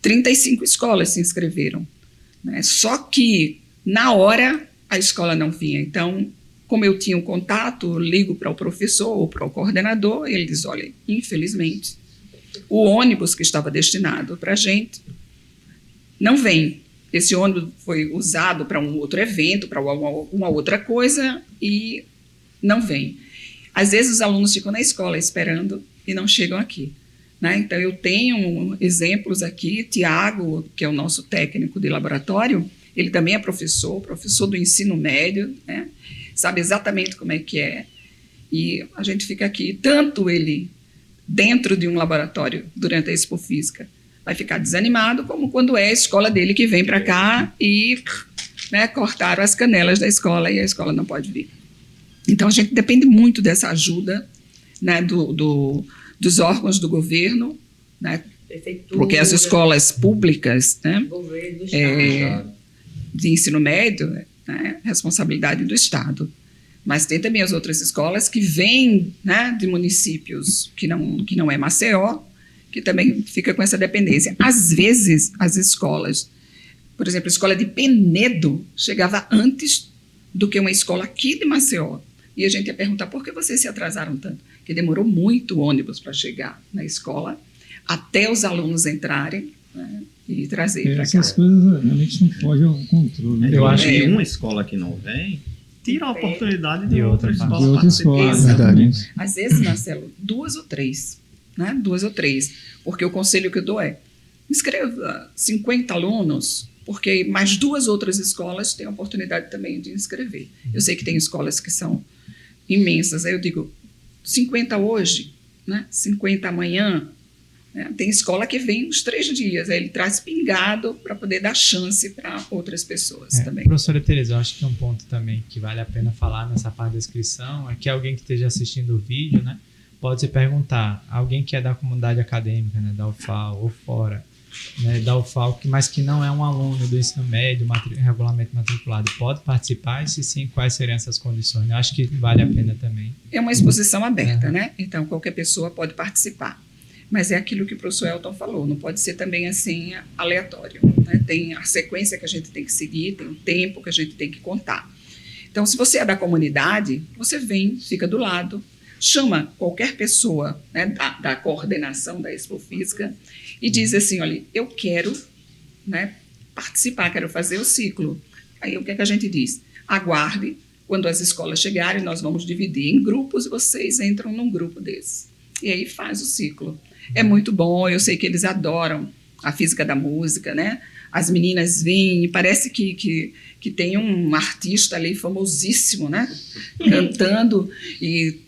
35 escolas se inscreveram, né? Só que, na hora, a escola não vinha. Então, como eu tinha um contato, eu ligo para o professor ou para o coordenador, e ele diz, olha, infelizmente, o ônibus que estava destinado para a gente não vem. Esse ônibus foi usado para um outro evento, para uma outra coisa, e não vem. Às vezes, os alunos ficam na escola esperando e não chegam aqui, né? Então, eu tenho exemplos aqui. Tiago, que é o nosso técnico de laboratório, ele também é professor do ensino médio, né? Sabe exatamente como é que é. E a gente fica aqui, tanto ele dentro de um laboratório durante a Expo Física vai ficar desanimado, como quando é a escola dele que vem para cá e, né, cortaram as canelas da escola e a escola não pode vir. Então, a gente depende muito dessa ajuda, né, dos órgãos do governo, né, porque as escolas públicas, né, de ensino médio, né, responsabilidade do Estado. Mas tem também as outras escolas que vêm, né, de municípios que não é Maceió, que também fica com essa dependência. Às vezes, as escolas, por exemplo, a escola de Penedo chegava antes do que uma escola aqui de Maceió. E a gente ia perguntar, por que vocês se atrasaram tanto? Porque demorou muito o ônibus para chegar na escola, até os alunos entrarem, né, e trazer para cá. Essas coisas realmente não fogem ao controle. Né? Eu acho que uma escola que não vem tira a oportunidade de outra escola. De outra escola, exatamente. Às vezes, Marcelo, 2 ou 3, né? 2 ou 3, porque o conselho que eu dou é, inscreva 50 alunos, porque mais 2 outras escolas têm a oportunidade também de inscrever. Eu sei que tem escolas que são imensas, aí eu digo, 50 hoje, né? 50 amanhã. Né? Tem escola que vem os 3 dias, aí ele traz pingado para poder dar chance para outras pessoas também. Professora Tereza, eu acho que um ponto também que vale a pena falar nessa parte da inscrição é que alguém que esteja assistindo o vídeo, né, pode se perguntar, alguém que é da comunidade acadêmica, né, da UFAL ou fora, né, da UFAL, mas que não é um aluno do ensino médio, regulamento matriculado, pode participar? E se sim, quais seriam essas condições? Eu acho que vale a pena também. É uma exposição aberta, né? Então qualquer pessoa pode participar. Mas é aquilo que o professor Elton falou, não pode ser também assim aleatório. Né? Tem a sequência que a gente tem que seguir, tem o tempo que a gente tem que contar. Então, se você é da comunidade, você vem, fica do lado, chama qualquer pessoa, né, da coordenação da Expofísica e diz assim, olha, eu quero, né, participar, quero fazer o ciclo. Aí o que é que a gente diz? Aguarde, quando as escolas chegarem, nós vamos dividir em grupos e vocês entram num grupo desse. E aí faz o ciclo. É muito bom, eu sei que eles adoram a física da música, né? As meninas vêm e parece que tem um artista ali famosíssimo, né? Cantando. E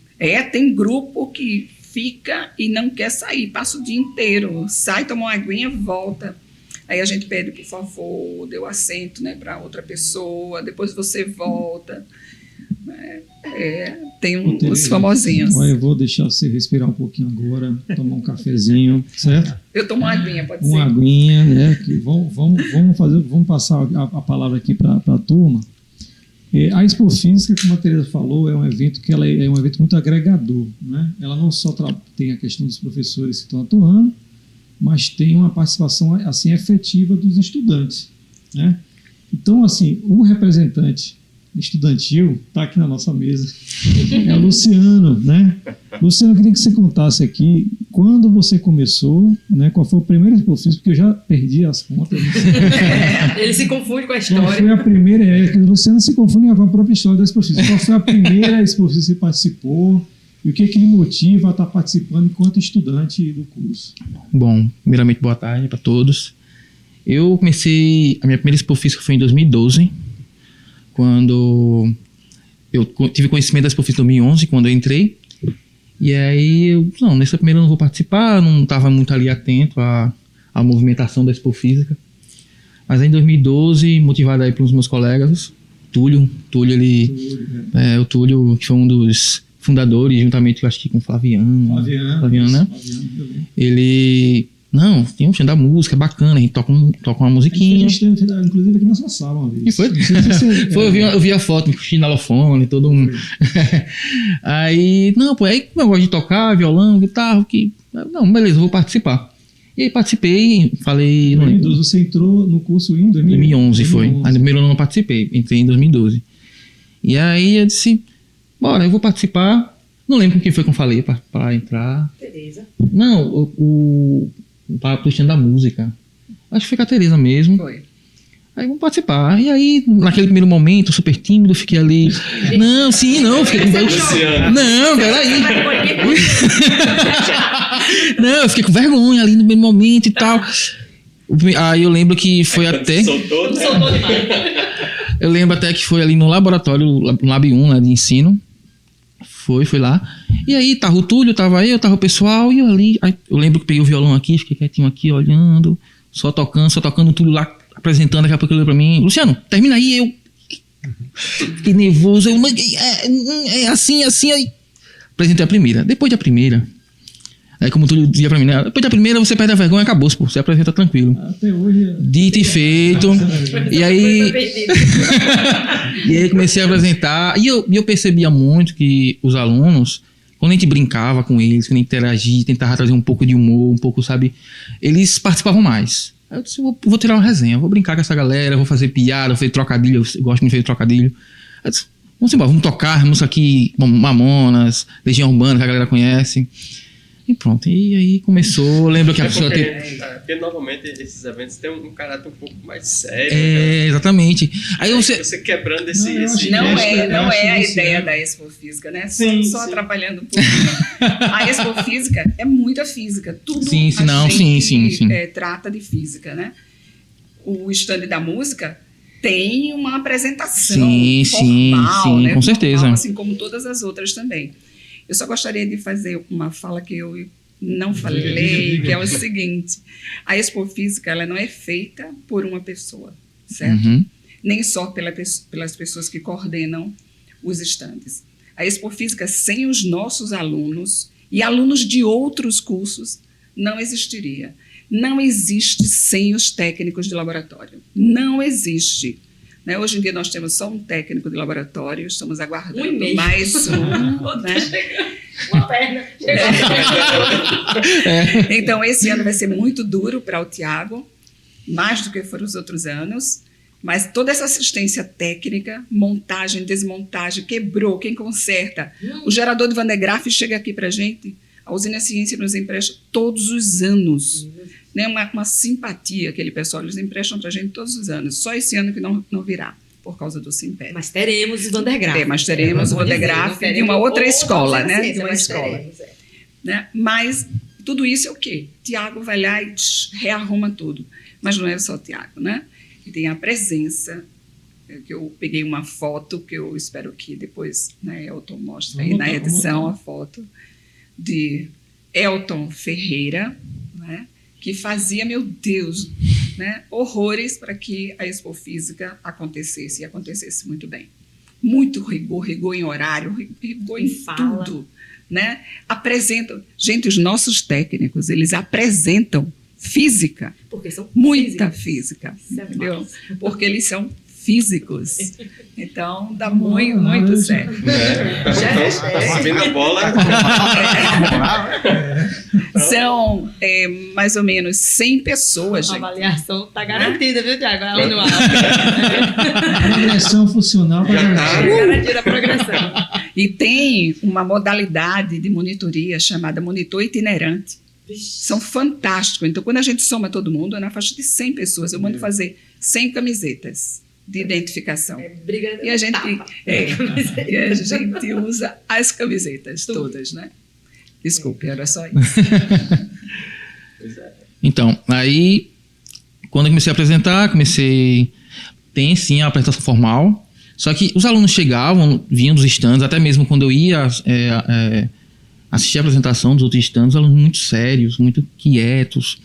tem grupo que fica e não quer sair, passa o dia inteiro, sai, toma uma aguinha, volta. Aí a gente pede, por favor, dê o assento, né, para outra pessoa, depois você volta. Tem os famosinhos. Olha, eu vou deixar você respirar um pouquinho agora, tomar um cafezinho, certo? Eu tomo uma aguinha, pode ser? Uma aguinha, né? Que vamos passar a palavra aqui para a turma. A Expofísica, como a Tereza falou, é um evento que ela é um evento muito agregador, né? Ela não só tem a questão dos professores que estão atuando, mas tem uma participação assim efetiva dos estudantes, né? Então, assim, o representante estudantil está aqui na nossa mesa, é o Luciano, né? Luciano, eu queria que você contasse aqui quando você começou, né? Qual foi o primeiro Expofísica, porque eu já perdi as contas. Ele se confunde com a Qual história. foi a primeira? Que o Luciano se confunde com a própria história da Expofísica. Qual foi a primeira Expofísica que você participou e o que lhe motiva a estar participando enquanto estudante do curso? Bom, primeiramente, boa tarde para todos. Eu comecei, a minha primeira Expofísica foi em 2012, quando eu tive conhecimento da Expofísica em 2011, quando eu entrei. E aí, nessa primeira eu não vou participar, não estava muito ali atento à movimentação da Expofísica. Mas aí em 2012, motivado aí pelos meus colegas, Túlio, o Túlio, que foi um dos fundadores, juntamente, eu acho que com Flaviano, né? Ele... Não, tem um chão da música, é bacana, a gente toca uma musiquinha. A gente teve, inclusive, aqui na sua sala uma vez. E foi? Eu vi a foto, chinalofone, todo mundo. Aí, aí como eu gosto de tocar, violão, guitarra, beleza, eu vou participar. E aí participei, falei... 2012, você entrou no curso em 2011 foi. Aí no primeiro ano eu não participei, entrei em 2012. E aí eu disse, bora, eu vou participar. Não lembro com quem foi que eu falei pra entrar. Tereza. Não, o Cristiano da música. Acho que foi com a Tereza mesmo. Foi. Aí vamos participar. E aí, naquele primeiro momento, super tímido, fiquei ali. Fiquei com vergonha. Não, peraí. Não, eu fiquei com vergonha ali no primeiro momento e tal. Aí eu lembro que foi até. Soltou demais. Eu lembro até que foi ali no laboratório, no Lab 1, né, de ensino. Foi lá. E aí tava o Túlio, tava o pessoal, e eu ali. Aí eu lembro que peguei o violão aqui, fiquei quietinho aqui, olhando, só tocando, o Túlio lá apresentando, daqui a pouco ele olhou pra mim, Luciano, termina aí, eu fiquei nervoso, é assim, aí apresentei a primeira. Depois da primeira, aí como o Túlio dizia pra mim, né? Depois da primeira você perde a vergonha, acabou, pô, você apresenta tranquilo. Até hoje... Dito e feito. E aí... E aí comecei a apresentar, e eu percebia muito que os alunos, quando a gente brincava com eles, quando a gente interagia, tentava trazer um pouco de humor, um pouco, sabe, eles participavam mais. Aí eu disse, vou tirar uma resenha, vou brincar com essa galera, vou fazer piada, vou fazer trocadilho, eu gosto muito de fazer trocadilho. Aí eu disse, vamos embora, vamos tocar música aqui, Mamonas, Legião Urbana, que a galera conhece. E pronto, e aí começou, lembro que a pessoa... Porque normalmente esses eventos têm um caráter um pouco mais sério. Exatamente. Aí você quebrando esse Não é a ideia da Expofísica, né? Só atrapalhando um pouquinho. A Expofísica é muita física. Tudo sim. Trata de física, né? O stand da música tem uma apresentação formal, né? Com certeza. Formal, assim como todas as outras também. Eu só gostaria de fazer uma fala que eu não falei, que é o seguinte: a Expofísica, ela não é feita por uma pessoa, certo? Uhum. Nem só pelas pessoas que coordenam os estandes. A Expofísica, sem os nossos alunos e alunos de outros cursos, não existiria. Não existe sem os técnicos de laboratório. Não existe. Né? Hoje em dia nós temos só um técnico de laboratório, estamos aguardando mais um. Né? Uma perna. Então, esse ano vai ser muito duro para o Tiago, mais do que foram os outros anos, mas toda essa assistência técnica, montagem, desmontagem, quebrou, quem conserta. O gerador de Van de Graaff chega aqui para a gente, a Usina Ciência nos empresta todos os anos. Né? Uma simpatia, aquele pessoal, eles emprestam para a gente todos os anos. Só esse ano que não virá, por causa do Simped. Mas teremos o Van de Graaff. Mas teremos o Van de Graaff de uma outra escola, né? De uma escola. Né? Mas tudo isso é o quê? Tiago vai lá e rearruma tudo. Mas não é só o Tiago, né? E tem a presença, que eu peguei uma foto, que eu espero que depois, né, Elton mostre aí na edição a foto, de Elton Ferreira, né, que fazia, meu Deus, né, horrores para que a Expofísica acontecesse, e acontecesse muito bem. Muito rigor em horário, rigor em fala. tudo. Né? Apresentam. Gente, os nossos técnicos, eles apresentam física, Porque são muita físicos. física, Isso é entendeu? massa. Porque eles são físicos. Então, dá muito certo. Tá subindo a bola. São mais ou menos 100 pessoas, A gente. avaliação está garantida, viu, Tiago? Ela não Progressão funcional para garantida a progressão. E tem uma modalidade de monitoria chamada monitor itinerante. São fantásticos. Então, quando a gente soma todo mundo, é na faixa de 100 pessoas. Eu mando fazer 100 camisetas de identificação. Briga E a gente, tapa. e a gente usa as camisetas todas, né? Desculpe, era só isso. Então, aí, quando eu comecei a apresentar, tem sim a apresentação formal, só que os alunos chegavam, vinham dos stands, até mesmo quando eu ia assistir a apresentação dos outros stands, alunos muito sérios, muito quietos.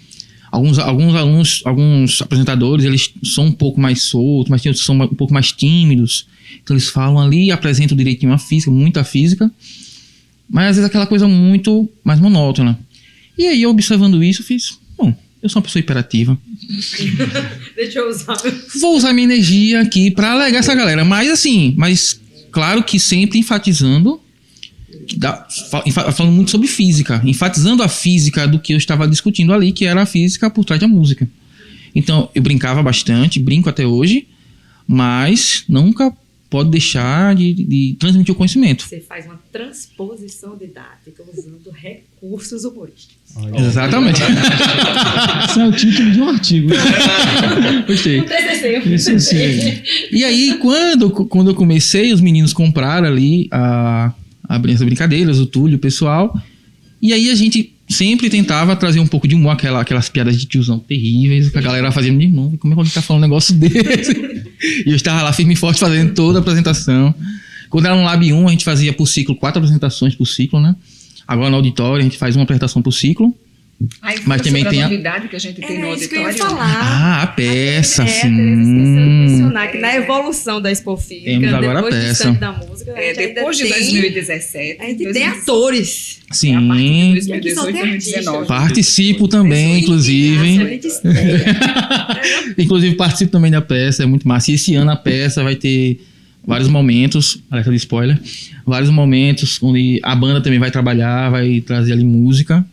Alguns alunos, alguns apresentadores, eles são um pouco mais soltos, mas outros são um pouco mais tímidos. Então eles falam ali, apresentam direitinho a física, muita física, mas às vezes aquela coisa muito mais monótona. E aí, observando isso, eu fiz, bom, eu sou uma pessoa hiperativa. Deixa eu usar. Vou usar minha energia aqui para alegar essa galera. Mas claro que sempre enfatizando, falando muito sobre física, enfatizando a física do que eu estava discutindo ali, que era a física por trás da música. Então, eu brincava bastante, brinco até hoje, mas nunca pode deixar de transmitir o conhecimento. Você faz uma transposição didática usando recursos humorísticos. Exatamente. Esse é o título de um artigo. Gostei. Um TCC. TCC. E aí, quando eu comecei, os meninos compraram ali as brincadeiras, o Túlio, o pessoal. E aí a gente sempre tentava trazer um pouco de humor, aquelas piadas de tiozão terríveis, que a galera fazia, meu irmão, como é que alguém tá falando um negócio desse? E eu estava lá firme e forte fazendo toda a apresentação. Quando era no Lab 1, a gente fazia por ciclo 4 apresentações por ciclo, né? Agora no auditório a gente faz uma apresentação por ciclo. Aí, Mas também tem a a novidade que a gente tem no Isso que eu ia auditório. falar. A peça, Teresa sim. esqueceu de mencionar que na evolução da Expofísica, Temos agora depois a do peça. Stand da música, a gente ainda Depois de tem, 2017. a gente tem atores. Sim. A partir de E aqui só 2018 tem 2019. Participo também, Nossa, inclusive. a gente estreia. Inclusive, participo também da peça, é muito massa. E esse ano a peça vai ter vários momentos, alerta de spoiler, vários momentos onde a banda também vai trabalhar, vai trazer ali música.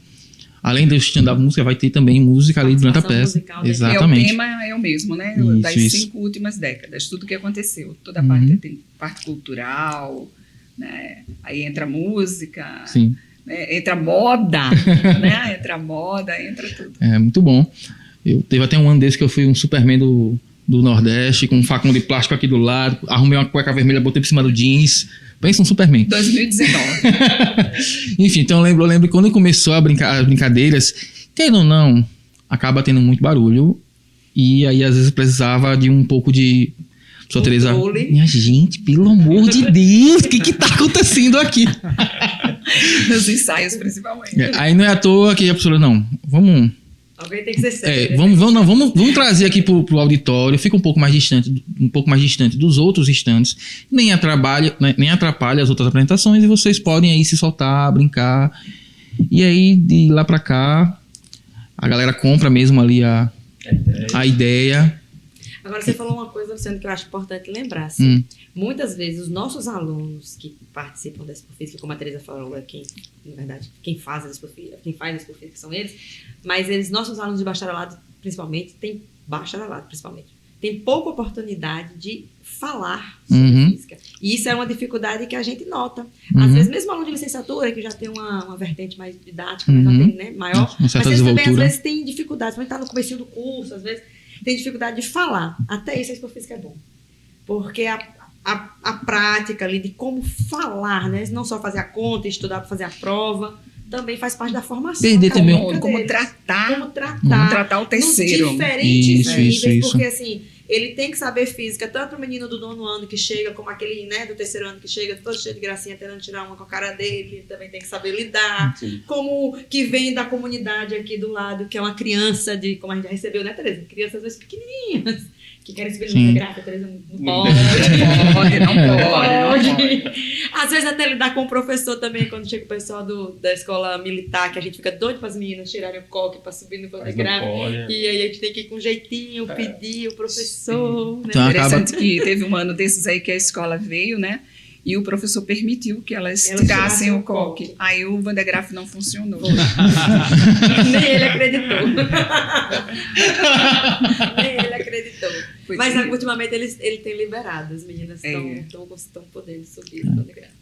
Além do stand-up música, vai ter também música ali durante a peça. Musical, né? Exatamente. O tema é o mesmo, né? Isso, Das isso. 5 últimas décadas, tudo que aconteceu. Toda a Uhum. parte, tem parte cultural, né? Aí entra música, Sim, né? Entra moda, né? Entra moda, entra tudo. é muito bom. Teve até um ano desse que eu fui um Superman do Nordeste, com um facão de plástico aqui do lado, arrumei uma cueca vermelha, botei por cima do jeans. Pensa um Superman. 2019. Enfim, então eu lembro quando começou as brincadeiras, querendo ou não, acaba tendo muito barulho. E aí às vezes precisava de um pouco de Professora Tereza, Controle. minha gente, pelo amor de Deus, o que tá acontecendo aqui? Nos ensaios, principalmente. Aí não é à toa que a professora, não, vamos... Alguém tem que ser sério. Vamos trazer aqui pro auditório, fica um pouco mais distante dos outros estandes, nem atrapalha as outras apresentações e vocês podem aí se soltar, brincar. E aí, de lá pra cá, a galera compra mesmo ali a ideia. Agora, você falou uma coisa, Luciano, que eu acho importante lembrar. Assim, muitas vezes, os nossos alunos que participam da Expo Física, como a Tereza falou, na verdade, quem faz a Expo Física são eles, mas nossos alunos de bacharelado, principalmente, têm pouca oportunidade de falar sobre física. E isso é uma dificuldade que a gente nota. Às vezes, mesmo aluno de licenciatura, que já tem uma vertente mais didática, maior, mas eles também, às vezes, têm dificuldades. Mas está no comecinho do curso, às vezes, tem dificuldade de falar. Até isso a Expo Física é bom. Porque a prática ali de como falar, né? Não só fazer a conta, estudar para fazer a prova, também faz parte da formação. Perder também como tratar o terceiro. Nos diferentes níveis, isso. porque assim, ele tem que saber física, tanto o menino do 9º ano que chega, como aquele, né, do 3º ano que chega, todo cheio de gracinha, tentando tirar uma com a cara dele, ele também tem que saber lidar. Sim. Como que vem da comunidade aqui do lado, que é uma criança como a gente já recebeu, né, Tereza? Crianças às vezes pequenininhas, que querem se ver no gráfico, Tereza não pode. Não pode. Às vezes até lidar com o professor também, quando chega o pessoal da escola militar, que a gente fica doido para as meninas tirarem o coque para subir no gráfico. E aí a gente tem que ir com jeitinho, pedir o professor. Né? Então, Interessante que teve um ano desses aí que a escola veio, né? E o professor permitiu que elas tirassem o coque. Aí o Van de Graaff não funcionou. Nem ele acreditou. Mas ultimamente ele tem liberado. As meninas estão podendo subir no Van de Graaff.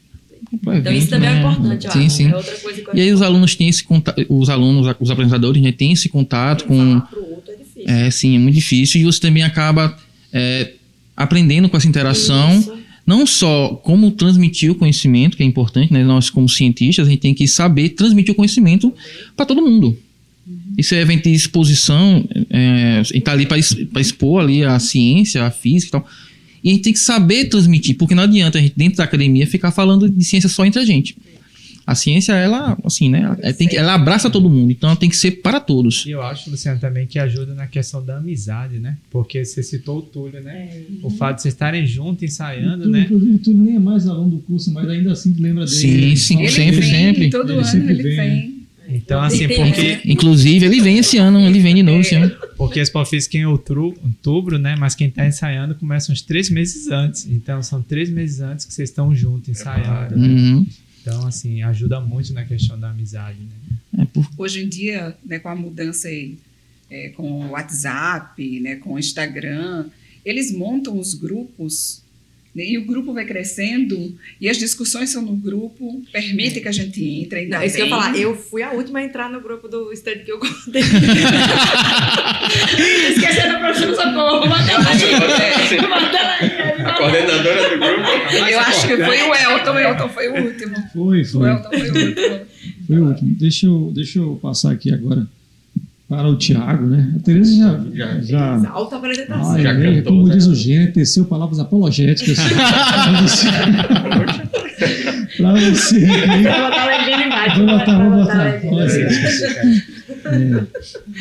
Então isso também é importante, eu acho. Sim. É outra coisa que eu E aí os alunos têm esse contato, os apresentadores, né, têm esse contato com... falar pro outro é difícil. Sim, é muito difícil. E você também acaba aprendendo com essa interação. Isso. Não só como transmitir o conhecimento, que é importante, né? Nós, como cientistas, a gente tem que saber transmitir o conhecimento para todo mundo. Isso é evento de exposição, a gente está ali para expor ali a ciência, a física e tal. E a gente tem que saber transmitir, porque não adianta a gente, dentro da academia, ficar falando de ciência só entre a gente. A ciência, ela, assim, né? Ela abraça todo mundo, então ela tem que ser para todos. E eu acho, Luciano, também que ajuda na questão da amizade, né? Porque você citou o Túlio, né? O fato de vocês estarem juntos, ensaiando, né? Inclusive, o Túlio nem é mais aluno do curso, mas ainda assim lembra dele. Sim, Ele sempre. vem, todo Ele ano sempre ele vem. vem. Então, assim, porque... Inclusive, ele vem esse ano, ele vem de novo esse ano. Porque a Expo Física em outubro, né? Mas quem está ensaiando começa uns 3 meses antes. Então, são 3 meses antes que vocês estão juntos ensaiando. Né? Então, assim, ajuda muito na questão da amizade, né? Hoje em dia, né, com a mudança aí, com o WhatsApp, né, com o Instagram, eles montam os grupos, né, e o grupo vai crescendo e as discussões são no grupo, permite que a gente entre. Não, isso que eu ia falar, eu fui a última a entrar no grupo do stand que eu contei. Esquecendo a professora Socorro, A coordenadora do grupo. Eu acho que foi o Elton foi o último. Foi. O Elton foi o último. Foi o último. Deixa eu passar aqui agora para o Tiago, né? A Tereza já Alta apresentação. Já né? cantou, Como né? diz o Gênesis, teceu palavras apologéticas para você. Vai botar a legenda embaixo. Vou botar.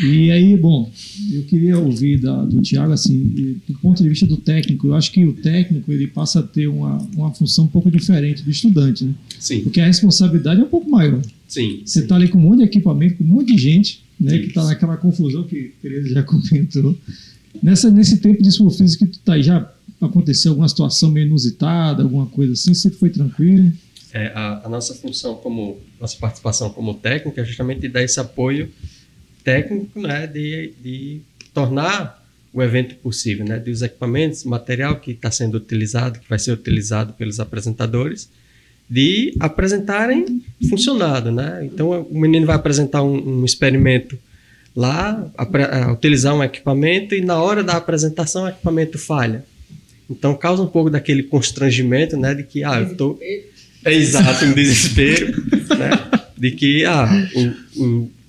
E aí, bom, eu queria ouvir do Tiago, assim, do ponto de vista do técnico, eu acho que o técnico ele passa a ter uma função um pouco diferente do estudante, né? Sim, Porque a responsabilidade é um pouco maior. sim. Você está ali com um monte de equipamento, com um monte de gente, né, que está naquela confusão que a Tereza já comentou. Nesse tempo de Expo Física que tu tá aí, já aconteceu alguma situação meio inusitada, alguma coisa assim? Sempre foi tranquilo? A nossa função, nossa participação como técnica é justamente dar esse apoio técnico, né, de tornar o evento possível, né, dos equipamentos, material que está sendo utilizado, que vai ser utilizado pelos apresentadores, de apresentarem funcionado, né? Então o menino vai apresentar um experimento lá, utilizar um equipamento e na hora da apresentação o equipamento falha. Então causa um pouco daquele constrangimento, né, de que eu tô exato, um desespero, né, de que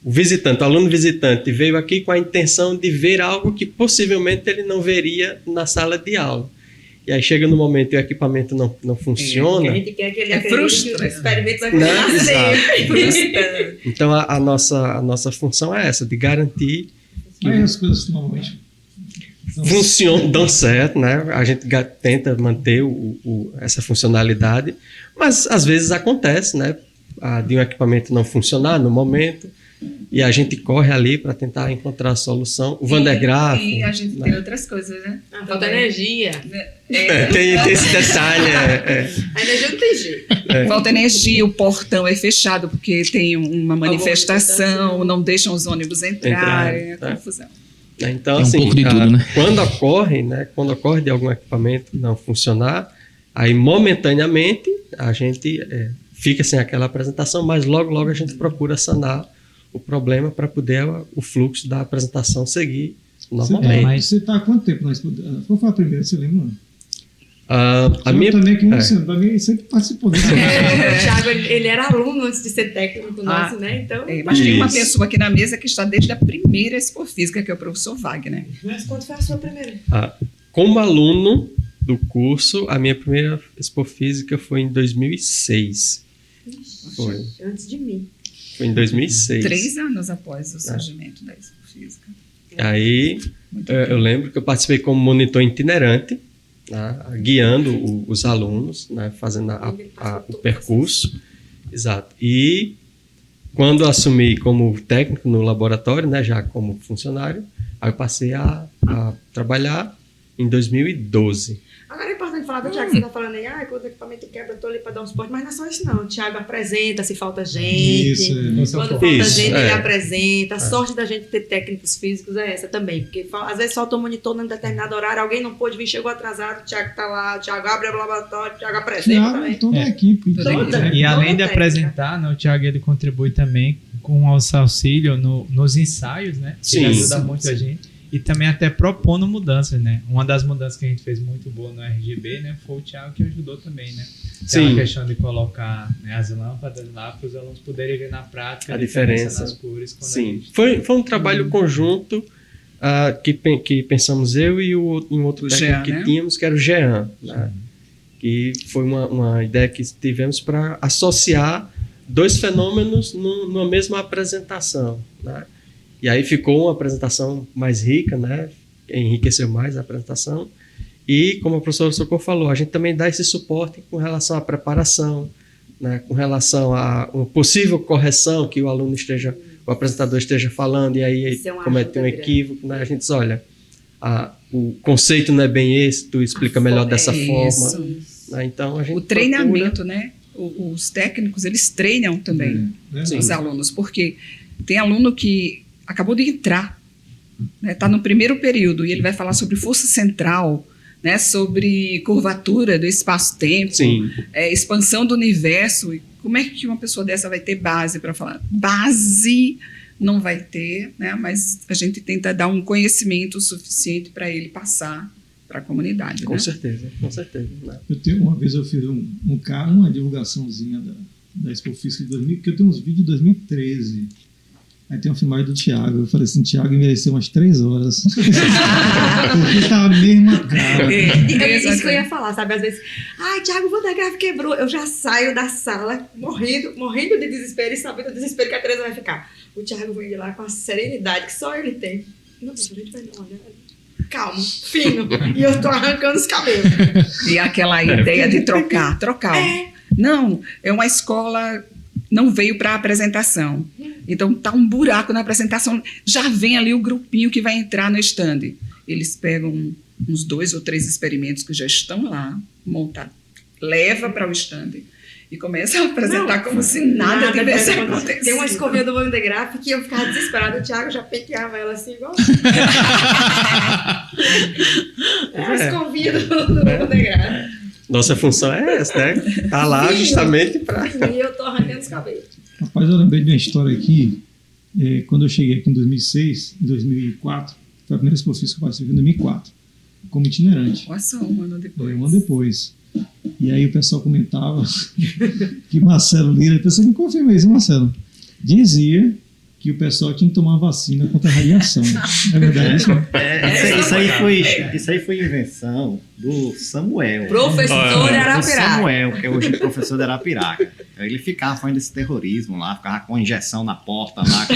o visitante, o aluno visitante veio aqui com a intenção de ver algo que possivelmente ele não veria na sala de aula. e aí chega no momento e o equipamento não funciona. A gente quer que ele acredite frustra. que o experimento vai Não, funcionar. Então a nossa função é essa, de garantir que Mas as coisas normalmente funcionam, dão certo, né? A gente tenta manter essa funcionalidade, mas às vezes acontece, né? De um equipamento não funcionar no momento, e a gente corre ali para tentar encontrar a solução. O Van der Graaf. E a gente tem outras coisas, né? Falta energia. Tem esse detalhe. A energia não tem jeito. Falta energia, o portão é fechado porque tem uma manifestação, não deixam os ônibus entrarem, é confusão. Então, É um assim, pouco de tudo, né? quando ocorre de algum equipamento não funcionar, aí momentaneamente a gente fica sem aquela apresentação, mas logo a gente procura sanar o problema para poder o fluxo da apresentação seguir normalmente. Você está há quanto tempo na Expo? Vou falar primeiro, você lembra? A minha também aqui para mim sempre participou disso. O Thiago, ele era aluno antes de ser técnico nosso, né? Então, mas tem uma pessoa aqui na mesa que está desde a primeira Expo Física, que é o professor Wagner. Mas quando foi a sua primeira? Como aluno do curso, a minha primeira Expo Física foi em 2006. Foi. Antes de mim. Foi em 2006. 3 anos após o surgimento da Expo Física. Aí eu lembro que eu participei como monitor itinerante, né, guiando os alunos, né, fazendo o percurso. Exato. E quando eu assumi como técnico no laboratório, né, já como funcionário, aí eu passei a trabalhar em 2012. Agora é importante falar do Thiago, você está falando aí, quando o equipamento quebra, eu estou ali para dar um suporte, mas não é só isso não. O Thiago apresenta se falta gente, quando falta gente ele apresenta. A sorte da gente ter técnicos físicos é essa também, porque às vezes solta o monitor num determinado horário, alguém não pôde vir, chegou atrasado, o Thiago está lá, o Thiago abre o laboratório, o Thiago apresenta também. Toda a equipe. E além de apresentar, né, o Thiago ele contribui também com o auxílio nos ensaios, né? Sim, ele ajuda muito a gente. E também até propondo mudanças, né? Uma das mudanças que a gente fez muito boa no RGB, né? Foi o Thiago que ajudou também, né? Aquela questão de colocar, né, as lâmpadas lá para os alunos poderem ver na prática a diferença nas cores. Sim, foi um trabalho conjunto que pensamos eu e um outro técnico que tínhamos, que era o Jean, né? Que foi uma ideia que tivemos para associar 2 fenômenos numa mesma apresentação, né? E aí ficou uma apresentação mais rica, né? Enriqueceu mais a apresentação. E, como a professora Socorro falou, a gente também dá esse suporte com relação à preparação, né? Com relação a uma possível correção que o apresentador esteja falando, e aí comete um equívoco, né? A gente diz, olha, o conceito não é bem esse, tu explica melhor dessa forma. Né? Então, a gente treinamento, né? Os técnicos, eles treinam também os alunos, porque tem aluno que acabou de entrar, está no primeiro período, e ele vai falar sobre força central, né, sobre curvatura do espaço-tempo, expansão do universo. E como é que uma pessoa dessa vai ter base para falar? Base não vai ter, né, mas a gente tenta dar um conhecimento suficiente para ele passar para a comunidade. Com né? certeza, com certeza. Né? Uma vez eu fiz uma divulgaçãozinha da Expo Física de 2000, que eu tenho uns vídeos de 2013. Aí tem uma filmagem do Thiago. Eu falei assim, Thiago envelheceu umas 3 horas. Porque tá a mesma cara. Isso que eu ia falar, sabe? Às vezes, Thiago, o Van der Graaf quebrou. Eu já saio da sala morrendo de desespero e sabendo o desespero que a Teresa vai ficar. O Thiago vem de lá com a serenidade que só ele tem. Não, a gente vai dar uma olhada. Calmo, fino. E eu tô arrancando os cabelos. E aquela ideia de trocar. Não, é uma escola... não veio para a apresentação. Então, tá um buraco na apresentação. Já vem ali o grupinho que vai entrar no stand. Eles pegam uns 2 ou 3 experimentos que já estão lá, montados, leva para o stand e começa a apresentar como se nada tivesse acontecido. Tem uma escovinha do Van der Graaf que eu ficava desesperada. O Thiago já penteava ela assim, igual. É a escovinha do Van der Graaf. Nossa função é essa, né? Tá lá justamente para... E eu tô arrancando os cabelos. Rapaz, eu lembrei de uma história aqui. Quando eu cheguei aqui em 2004, foi a primeira Expo Física que eu participei em 2004, como itinerante. Olha só, um ano depois. Um ano depois. E aí o pessoal comentava que Marcelo Lira, a pessoa me confirma isso, Marcelo, dizia que o pessoal tinha que tomar vacina contra a radiação. É verdade isso? Isso aí foi invenção do Samuel. Professor de Do Arapiraca. Samuel, que é hoje professor de Arapiraca. Ele ficava fazendo esse terrorismo lá, ficava com injeção na porta lá,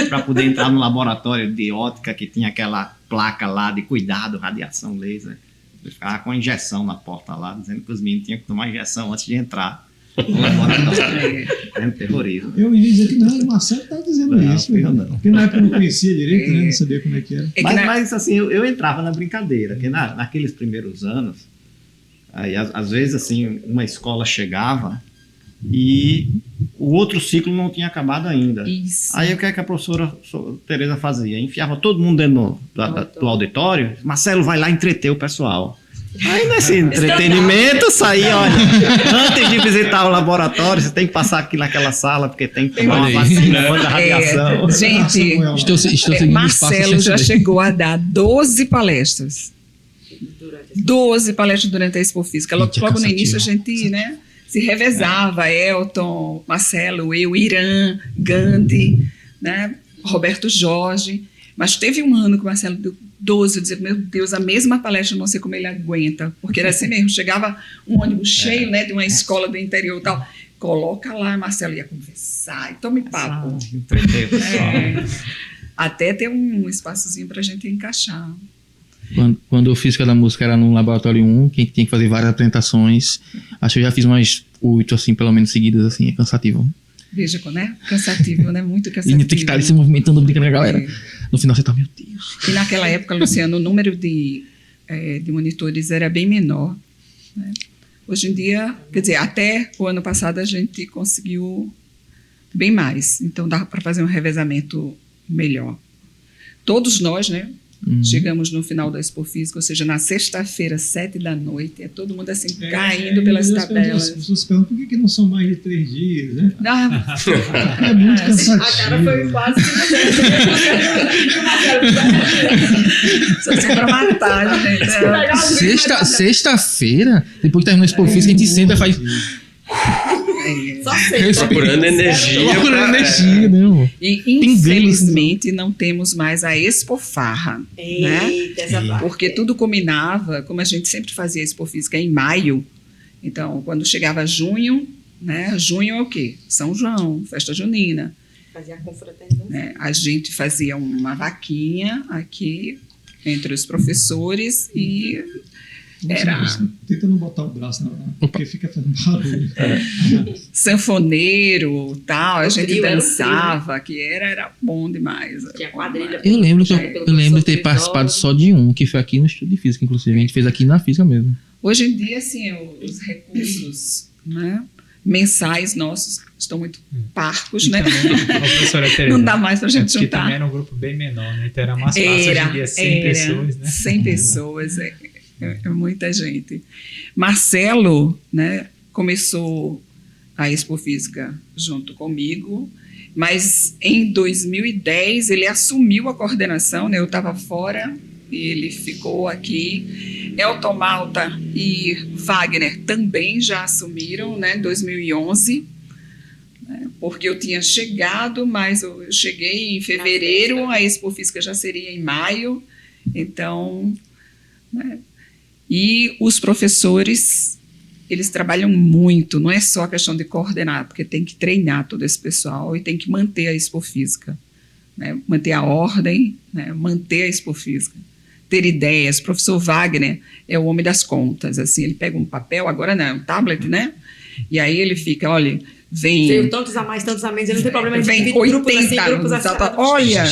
para poder entrar no laboratório de ótica que tinha aquela placa lá de cuidado, radiação laser. Ele ficava com injeção na porta lá, dizendo que os meninos tinham que tomar injeção antes de entrar no laboratório. É um terrorismo. Eu ia dizer que não, o Marcelo está dizendo isso. Não. Porque na época eu não conhecia direito, né? Não sabia como é que era. Mas assim, eu entrava na brincadeira, porque naqueles primeiros anos, aí, às vezes assim, uma escola chegava e o outro ciclo não tinha acabado ainda. Isso. Aí o que é que a professora Tereza fazia? Enfiava todo mundo dentro do auditório, Marcelo vai lá entreter o pessoal. Aí nesse entretenimento saía, olha, antes de visitar o laboratório, você tem que passar aqui naquela sala, porque tem que tomar uma vacina contra a radiação. Gente, Estou seguindo Marcelo já chegou a dar 12 palestras. 12 palestras durante a Expo Física. Logo no início a gente, né, se revezava, Elton, Marcelo, eu, Irã, Gandhi, né, Roberto Jorge. Mas teve um ano que o Marcelo deu 12, eu dizia, meu Deus, a mesma palestra, não sei como ele aguenta, porque era assim mesmo, chegava um ônibus cheio, né, de uma escola do interior e tal, coloca lá, Marcelo ia conversar, e tome papo. Entretei o pessoal. Até ter um espaçozinho pra gente encaixar. Quando eu fiz cada música era no Laboratório 1, que tinha que fazer várias apresentações. Acho que eu já fiz umas 8, assim, pelo menos seguidas, assim, é cansativo. Veja, né? Cansativo, né? Muito E cansativo. tem que estar ali se movimentando, brincando com a galera. No final você tá, meu Deus. E naquela época, Luciano, o número de monitores era bem menor, né? Hoje em dia, quer dizer, até o ano passado a gente conseguiu bem mais. Então dava para fazer um revezamento melhor. Todos nós, né? Chegamos no final da Expo Física, ou seja, na sexta-feira, 7h, é todo mundo assim, caindo pelas tabelas. As pessoas perguntam por que não são mais de 3 dias, né? Ah, É muito cansativo. A cara foi quase só para matar, gente. Sexta-feira, depois que terminou a Expo Física, a gente senta e faz... Só sexta. Procurando energia. Procurando energia, né? E infelizmente não temos mais a Expo Farra, né? Porque tudo combinava, como a gente sempre fazia a Expo Física em maio, então quando chegava junho, né? Junho é o quê? São João, festa junina. Fazia a confraternização. Né? A gente fazia uma vaquinha aqui entre os professores e Tenta não botar o braço, porque fica fazendo barulho. Sanfoneiro, tal, a gente trio, dançava, que era bom demais. Tinha quadrilha. Eu lembro de ter participado só de um, que foi aqui no Estudo de Física, inclusive. A gente fez aqui na Física mesmo. Hoje em dia, assim, os recursos, né, mensais nossos estão muito parcos, né? Professora Tereza, não dá mais pra gente porque juntar. também era um grupo bem menor, né? Então era mais fácil hoje em dia 100 pessoas, né? 100 pessoas, é muita gente. Marcelo, né, começou a Expo Física junto comigo, mas em 2010 ele assumiu a coordenação, né? Eu estava fora e ele ficou aqui. Elton Malta e Wagner também já assumiram, né, em 2011, né, porque eu tinha chegado, mas eu cheguei em fevereiro, a Expo Física já seria em maio, então, né, e os professores, eles trabalham muito, não é só a questão de coordenar, porque tem que treinar todo esse pessoal e tem que manter a Expo Física, né, manter a ordem, né, manter a Expo Física. Ter ideias. O professor Wagner é o homem das contas, assim, ele pega um papel, agora não, um tablet, né? E aí ele fica, olha, vem... Tem tantos a mais, tantos a menos, ele não tem problema de vem 80, grupos assim. Olha,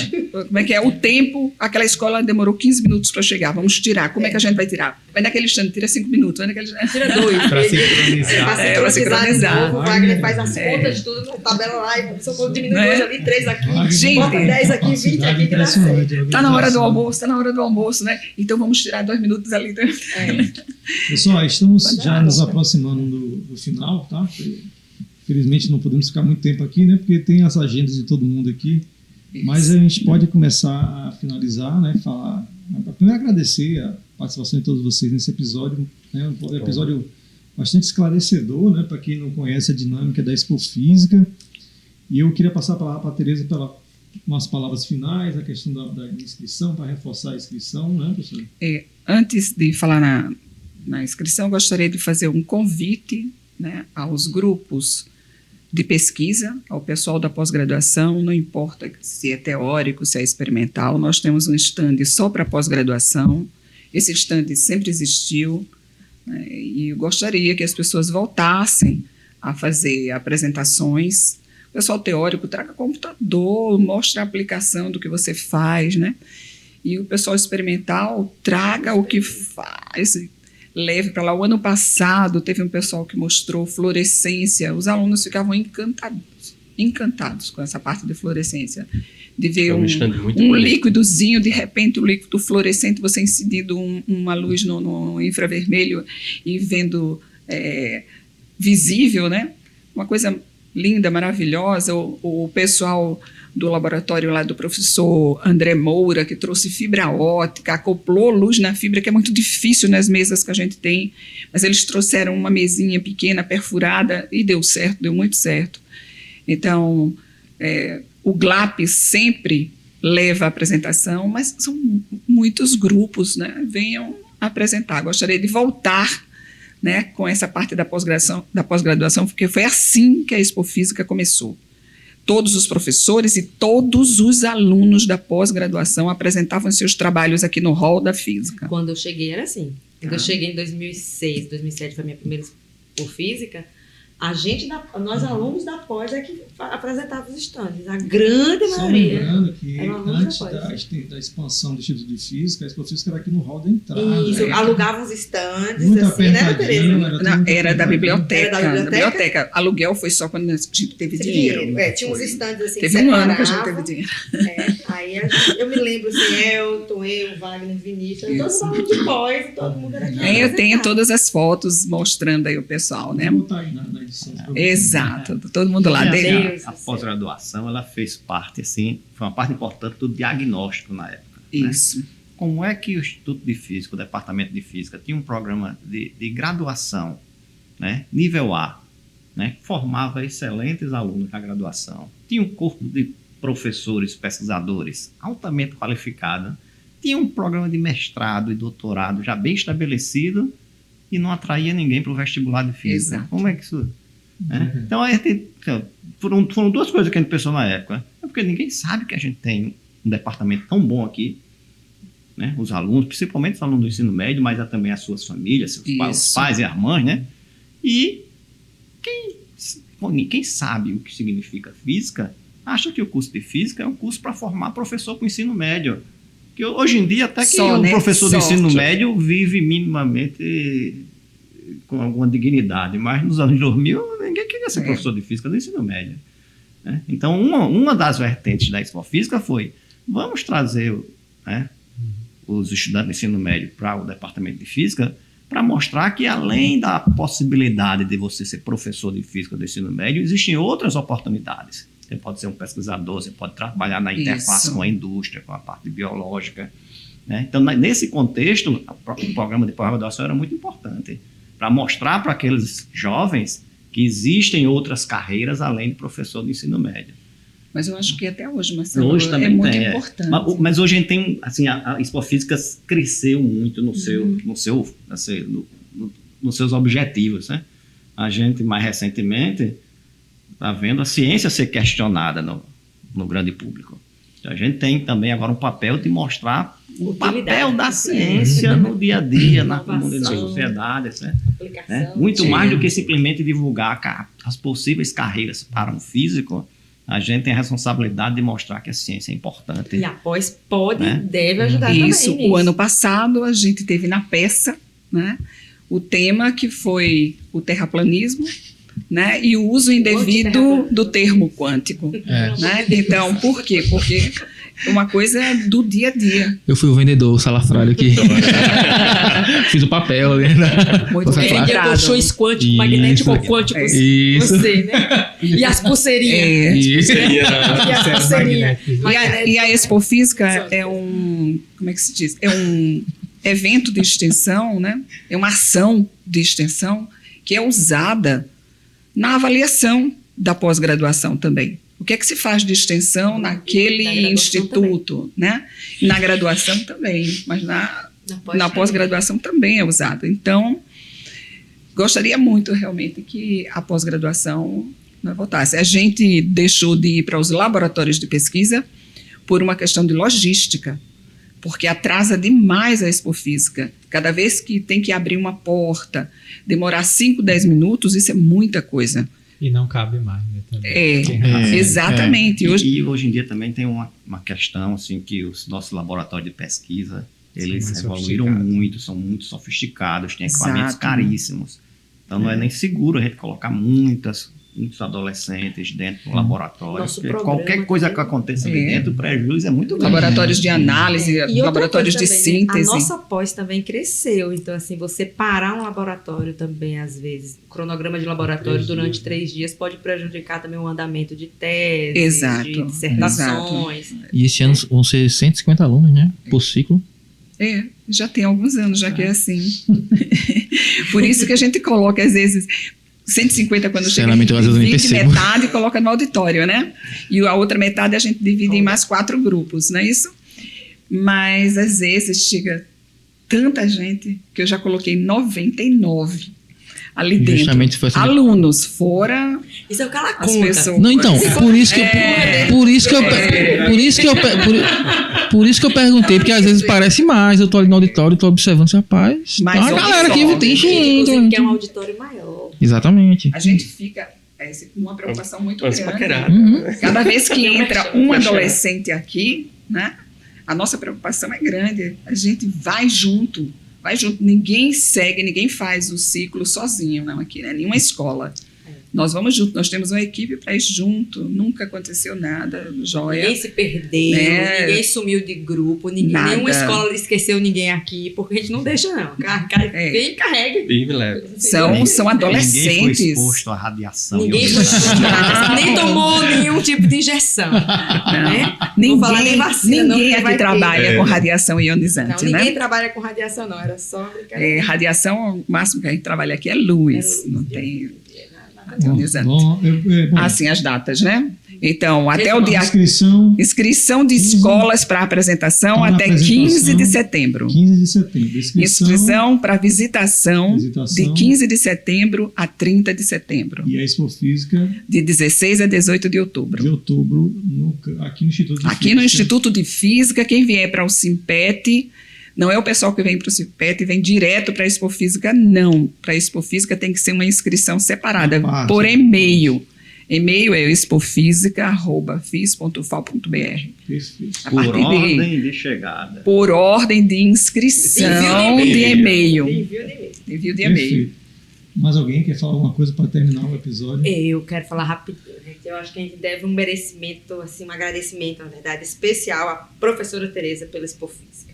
como é que é? O tempo, aquela escola demorou 15 minutos para chegar, vamos tirar. Como é que a gente vai tirar? Vai naquele stand, tira 5 minutos. Vai naquele... Tira 2. Para sincronizar. Para sincronizar. O Wagner faz as contas de tudo, tabela lá, e o senhor diminui 2 ali, 3 aqui, gente, bota 10 aqui, 20 aqui, que dá certo. Tá na hora do almoço, né? Então vamos tirar 2 minutos ali. Pessoal, estamos já nos aproximando do final, tá? Infelizmente não podemos ficar muito tempo aqui, né? Porque tem as agendas de todo mundo aqui. Isso. Mas a gente pode começar a finalizar, né? Falar. Primeiro agradecer a participação de todos vocês nesse episódio, né? Um episódio bastante esclarecedor, né? Para quem não conhece a dinâmica da Expo Física. E eu queria passar a palavra para a Tereza para ela umas palavras finais, a questão da inscrição, para reforçar a inscrição, né, professor? Antes de falar na inscrição, gostaria de fazer um convite, né, aos grupos de pesquisa, ao pessoal da pós-graduação, não importa se é teórico, se é experimental, nós temos um stand só para pós-graduação, esse stand sempre existiu, né, e eu gostaria que as pessoas voltassem a fazer apresentações. O pessoal teórico traga computador, mostra a aplicação do que você faz, né? E o pessoal experimental traga o que faz, leve para lá. O ano passado teve um pessoal que mostrou fluorescência, os alunos ficavam encantados com essa parte de fluorescência, de ver um líquidozinho, de repente o líquido fluorescente, você incidindo uma luz no infravermelho e vendo visível, né? Uma coisa linda, maravilhosa. O pessoal do laboratório lá do professor André Moura, que trouxe fibra óptica, acoplou luz na fibra, que é muito difícil nas mesas que a gente tem, mas eles trouxeram uma mesinha pequena, perfurada, e deu certo, deu muito certo. Então, o GLAP sempre leva a apresentação, mas são muitos grupos, né? Venham apresentar. Gostaria de voltar, né, com essa parte da pós-graduação, porque foi assim que a Expofísica começou. Todos os professores e todos os alunos da pós-graduação apresentavam seus trabalhos aqui no hall da física. Quando eu cheguei era assim. Quando eu cheguei em 2006, 2007 foi a minha primeira Expofísica, nós alunos da pós é que apresentavam os estandes, a grande maioria. Lembrando que antes da expansão do Instituto de Física, a Expofísica era aqui no hall da entrada. Isso, alugavam os estandes, muito assim, né, Tereza? Era da biblioteca. Era da biblioteca. Aluguel foi só quando a gente teve dinheiro. Tinha uns estandes assim. Teve um ano que a gente teve dinheiro. Aí eu me lembro assim, Elton, Wagner, Vinícius, todos alunos de pós, todo mundo era aqui. Eu tenho todas as fotos mostrando aí o pessoal, né? Vamos botar aí na edição. Exato, todo mundo lá. A pós-graduação, ela fez parte, assim, foi uma parte importante do diagnóstico na época. Isso. Né? Como é que o Instituto de Física, o Departamento de Física, tinha um programa de graduação, né, nível A, né, que formava excelentes alunos na graduação, tinha um corpo de professores, pesquisadores altamente qualificados, tinha um programa de mestrado e doutorado já bem estabelecido e não atraía ninguém para o vestibular de física. Exato. Como é que isso... Então, foram duas coisas que a gente pensou na época. Porque ninguém sabe que a gente tem um departamento tão bom aqui, né? Os alunos, principalmente os alunos do ensino médio, mas também as suas famílias, os pais e as mães, né? E quem sabe o que significa física, acha que o curso de física é um curso para formar professor para o ensino médio. Que hoje em dia, até que professor de ensino médio vive minimamente com alguma dignidade, mas nos anos 2000 ninguém queria ser professor de física do ensino médio, né? Então uma das vertentes da Expofísica foi, vamos trazer, né, os estudantes de ensino médio para o departamento de física para mostrar que além da possibilidade de você ser professor de física do ensino médio, existem outras oportunidades. Você pode ser um pesquisador, você pode trabalhar na interface com a indústria, com a parte biológica, né? Então, nesse contexto, o programa de pós-graduação era muito importante para mostrar para aqueles jovens que existem outras carreiras além de professor de ensino médio. Mas eu acho que até hoje, Marcelo, hoje também é muito importante. Mas hoje a gente tem, assim, a Expofísica cresceu muito nos seus objetivos, né? A gente, mais recentemente, está vendo a ciência ser questionada no grande público. A gente tem também agora um papel de mostrar o papel da ciência no dia a dia, na comunidade, na sociedade, né? Muito mais do que simplesmente divulgar as possíveis carreiras para um físico. A gente tem a responsabilidade de mostrar que a ciência é importante. E após deve ajudar Isso, também. O ano passado a gente teve na peça, né, o tema que foi o terraplanismo, né, e o uso indevido do termo quântico. Né? Então, por quê? Porque uma coisa é do dia a dia. Eu fui o vendedor salafrário aqui. Fiz o papel. Né? Muito bem lembrado. Shows quânticos, magnético quânticos. Isso. Você, né? E as pulseirinhas. Isso. E as pulseirinhas. E a Expofísica é um... Como é que se diz? É um evento de extensão, né? É uma ação de extensão que é usada na avaliação da pós-graduação também. O que é que se faz de extensão naquele instituto, né? Na graduação também, mas na pós-graduação também é usado. Então, gostaria muito realmente que a pós-graduação voltasse. A gente deixou de ir para os laboratórios de pesquisa por uma questão de logística, porque atrasa demais a expofísica. Cada vez que tem que abrir uma porta, demorar 5, 10 minutos, isso é muita coisa. E não cabe mais, né? Também. Exatamente. E hoje em dia também tem uma questão, assim, que os nossos laboratórios de pesquisa, eles evoluíram muito, são muito sofisticados, têm equipamentos caríssimos. Então não é nem seguro a gente colocar muitos adolescentes dentro do laboratório. Qualquer coisa que aconteça ali dentro, o prejuízo é muito grande. Laboratórios de análise, laboratórios de síntese. A nossa pós também cresceu. Então, assim, você parar um laboratório também, às vezes, o cronograma de laboratório durante 3 dias pode prejudicar também o andamento de teses, de dissertações. E esse ano vão ser 150 alunos, né? Por ciclo. Já tem alguns anos já que é assim. Por isso que a gente coloca, às vezes, 150 quando chega, 20, metade coloca no auditório, né? E a outra metade a gente divide em mais 4 grupos, não é isso? Mas, às vezes, chega tanta gente que eu já coloquei 99 ali dentro. Justamente foi assim. Alunos, fora isso é o que ela as conta. pessoas. Não, então, por isso que eu perguntei, porque às vezes parece mais, eu tô ali no auditório, tô observando, rapaz, mas a galera aqui tem gente. Inclusive, que é um auditório maior. Exatamente. A gente fica com uma preocupação muito grande. Uhum. Cada vez que entra um adolescente aqui, né, a nossa preocupação é grande. A gente vai junto. Ninguém segue, ninguém faz o ciclo sozinho, não aqui, né? Nenhuma escola. Nós vamos junto, nós temos uma equipe para ir junto, nunca aconteceu nada, joia. Ninguém se perdeu, ninguém sumiu de grupo, nenhuma escola esqueceu ninguém aqui, porque a gente não deixa não, quem carrega. São adolescentes. Ninguém foi exposto à radiação. Ninguém foi exposto à radiação, nem tomou nenhum tipo de injeção. Né? Ninguém, não falar nem vacina, ninguém aqui trabalha com radiação ionizante, não, né? Ninguém trabalha com radiação não, era só brincadeira.15 de setembro. Inscrição para visitação de 15 de setembro a 30 de setembro. E a Expofísica? De 16 a 18 de outubro. De outubro, aqui no Instituto de Física. Aqui no Instituto de Física, quem vier para o Simpet... Não é o pessoal que vem para o CIPET e vem direto para a Expofísica, não. Para a Expofísica tem que ser uma inscrição separada, por e-mail. E-mail é expofísica@fis.ufal.br. Por ordem de chegada. Por ordem de inscrição de e-mail. Envio de e-mail. Mais alguém quer falar alguma coisa para terminar o episódio? Eu quero falar rapidinho. Eu acho que a gente deve um merecimento, assim, um agradecimento, na verdade, especial à professora Tereza pela Expofísica.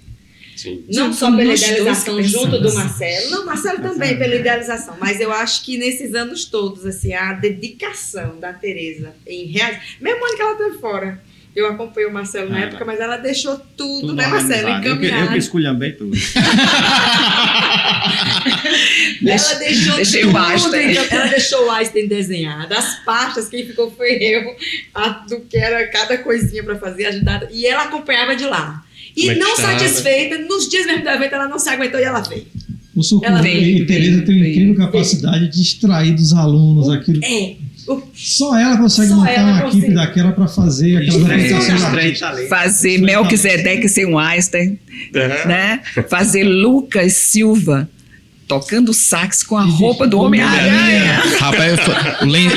Sim. Não só pela idealização junto do Marcelo, não, Marcelo também pela idealização, mas eu acho que nesses anos todos, assim, a dedicação da Tereza em reais, mesmo ano que ela esteve fora, eu acompanhei o Marcelo na época, mas ela deixou tudo né, Marcelo, encaminhado. Eu que esculhambei tudo. Ela deixou tudo, ela deixou o Einstein desenhado, as pastas, quem ficou foi eu, do que era cada coisinha para fazer, ajudada, e ela acompanhava de lá. E não satisfeita, nos dias mesmo do evento, ela não se aguentou e ela veio. O Socorro e Tereza tem uma incrível capacidade de extrair dos alunos aquilo. Só ela consegue montar uma equipe daquela para fazer aquelas apresentações. Fazer Melquisedeque ser um Einstein, né? Fazer Lucas Silva tocando sax com a roupa do Homem-Aranha. Rapaz,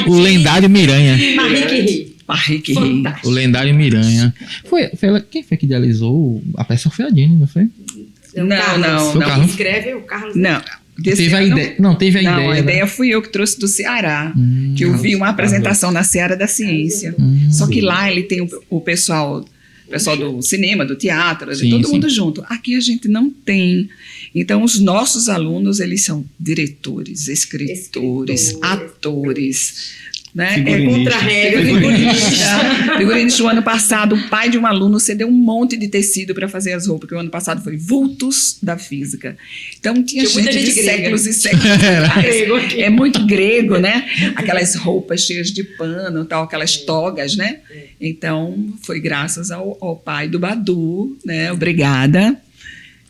o lendário Miranha. Marrique o lendário Miranha. Quem foi que idealizou? A peça foi a Dini, não foi? Não. Escreve o Carlos. Não. Teve a ideia. Não, teve a ideia. A ideia fui eu que trouxe do Ceará. Que eu vi uma apresentação na Seara da Ciência. Só que lá ele tem o pessoal do cinema, do teatro, todo mundo junto. Aqui a gente não tem. Então, os nossos alunos, eles são diretores, escritores, atores, Né? Contra a regra. Figurinista. O ano passado, o pai de um aluno cedeu um monte de tecido para fazer as roupas, porque o ano passado foi vultos da física. Então tinha gente de séculos e séculos. É muito grego, né? Aquelas roupas cheias de pano, tal, aquelas togas, né? Então foi graças ao pai do Badu, né? Obrigada,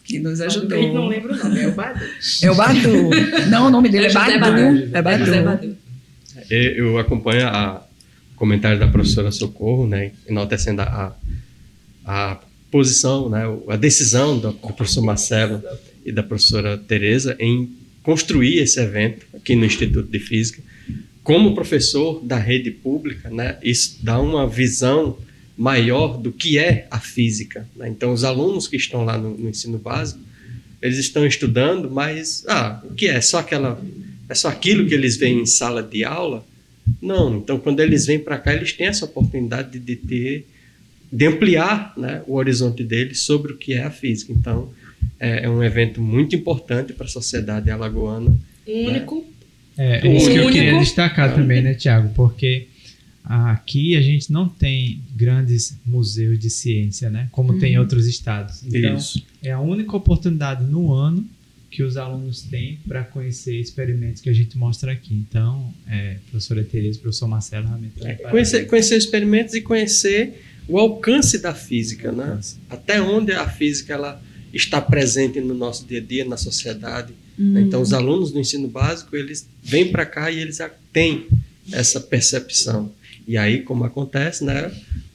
que nos ajudou. Eu não lembro o nome, é o Badu. É o Badu. Não, o nome dele é Badu. É Badu. Eu acompanho o comentário da professora Socorro, né, enaltecendo a posição, né, a decisão do professor Marcelo e da professora Tereza em construir esse evento aqui no Instituto de Física. Como professor da rede pública, né, isso dá uma visão maior do que é a física. Né? Então, os alunos que estão lá no ensino básico, eles estão estudando, mas o que é? É só aquilo que eles veem em sala de aula? Não. Então, quando eles vêm para cá, eles têm essa oportunidade de ampliar, né, o horizonte deles sobre o que é a física. Então, é um evento muito importante para a sociedade alagoana. Único. É isso que eu queria destacar também, né, Tiago? Porque aqui a gente não tem grandes museus de ciência, né? Como tem em outros estados. Então, é a única oportunidade no ano que os alunos têm para conhecer experimentos que a gente mostra aqui. Então, professora Tereza, professor Marcelo, realmente... Conhecer experimentos e conhecer o alcance da física, né? Até onde a física ela está presente no nosso dia a dia, na sociedade. Então, os alunos do ensino básico, eles vêm para cá e eles já têm essa percepção. E aí, como acontece, né?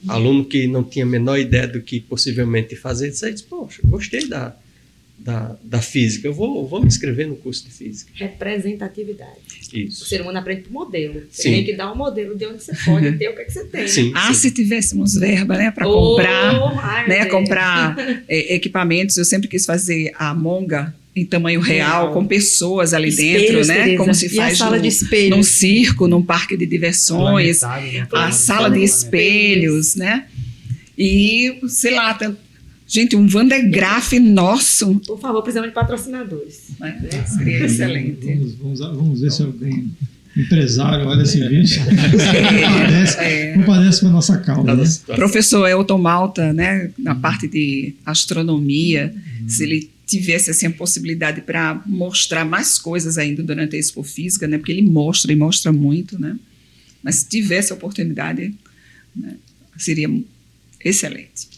Aluno que não tinha a menor ideia do que possivelmente fazer, diz, poxa, gostei da física, eu vou me inscrever no curso de física. Representatividade. Isso. O ser humano aprende por modelo. Você Sim. tem que dar um modelo de onde você pode ter o que você tem. Sim, se tivéssemos verba, né, para comprar equipamentos. Eu sempre quis fazer a monga em tamanho real, com pessoas ali dentro, né? Tereza. Como se faz num circo, num parque de diversões, a sala de espelhos, né? E, sei lá, gente, um Van de Graaff nosso. Por favor, precisamos de patrocinadores. Né? Seria excelente. Vamos ver se alguém, empresário, olha esse vídeo, compadece com a nossa causa. Né? Professor Elton Malta, né, na parte de astronomia, se ele tivesse assim, a possibilidade para mostrar mais coisas ainda durante a Expo Física, né, porque ele mostra e mostra muito, né, mas se tivesse a oportunidade, né, seria excelente.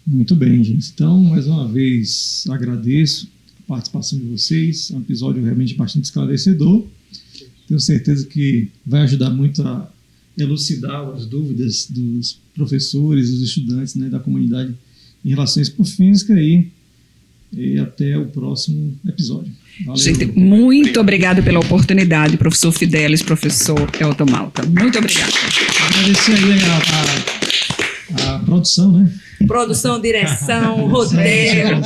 Muito bem, gente. Então, mais uma vez, agradeço a participação de vocês. É um episódio realmente bastante esclarecedor. Tenho certeza que vai ajudar muito a elucidar as dúvidas dos professores, dos estudantes, né, da comunidade em relação à Expo Física e até o próximo episódio. Valeu. Gente, muito obrigado pela oportunidade, professor Fidelis, professor Elton Malta. Muito obrigado. Agradecer aí a produção, né? Produção, direção, roteiro.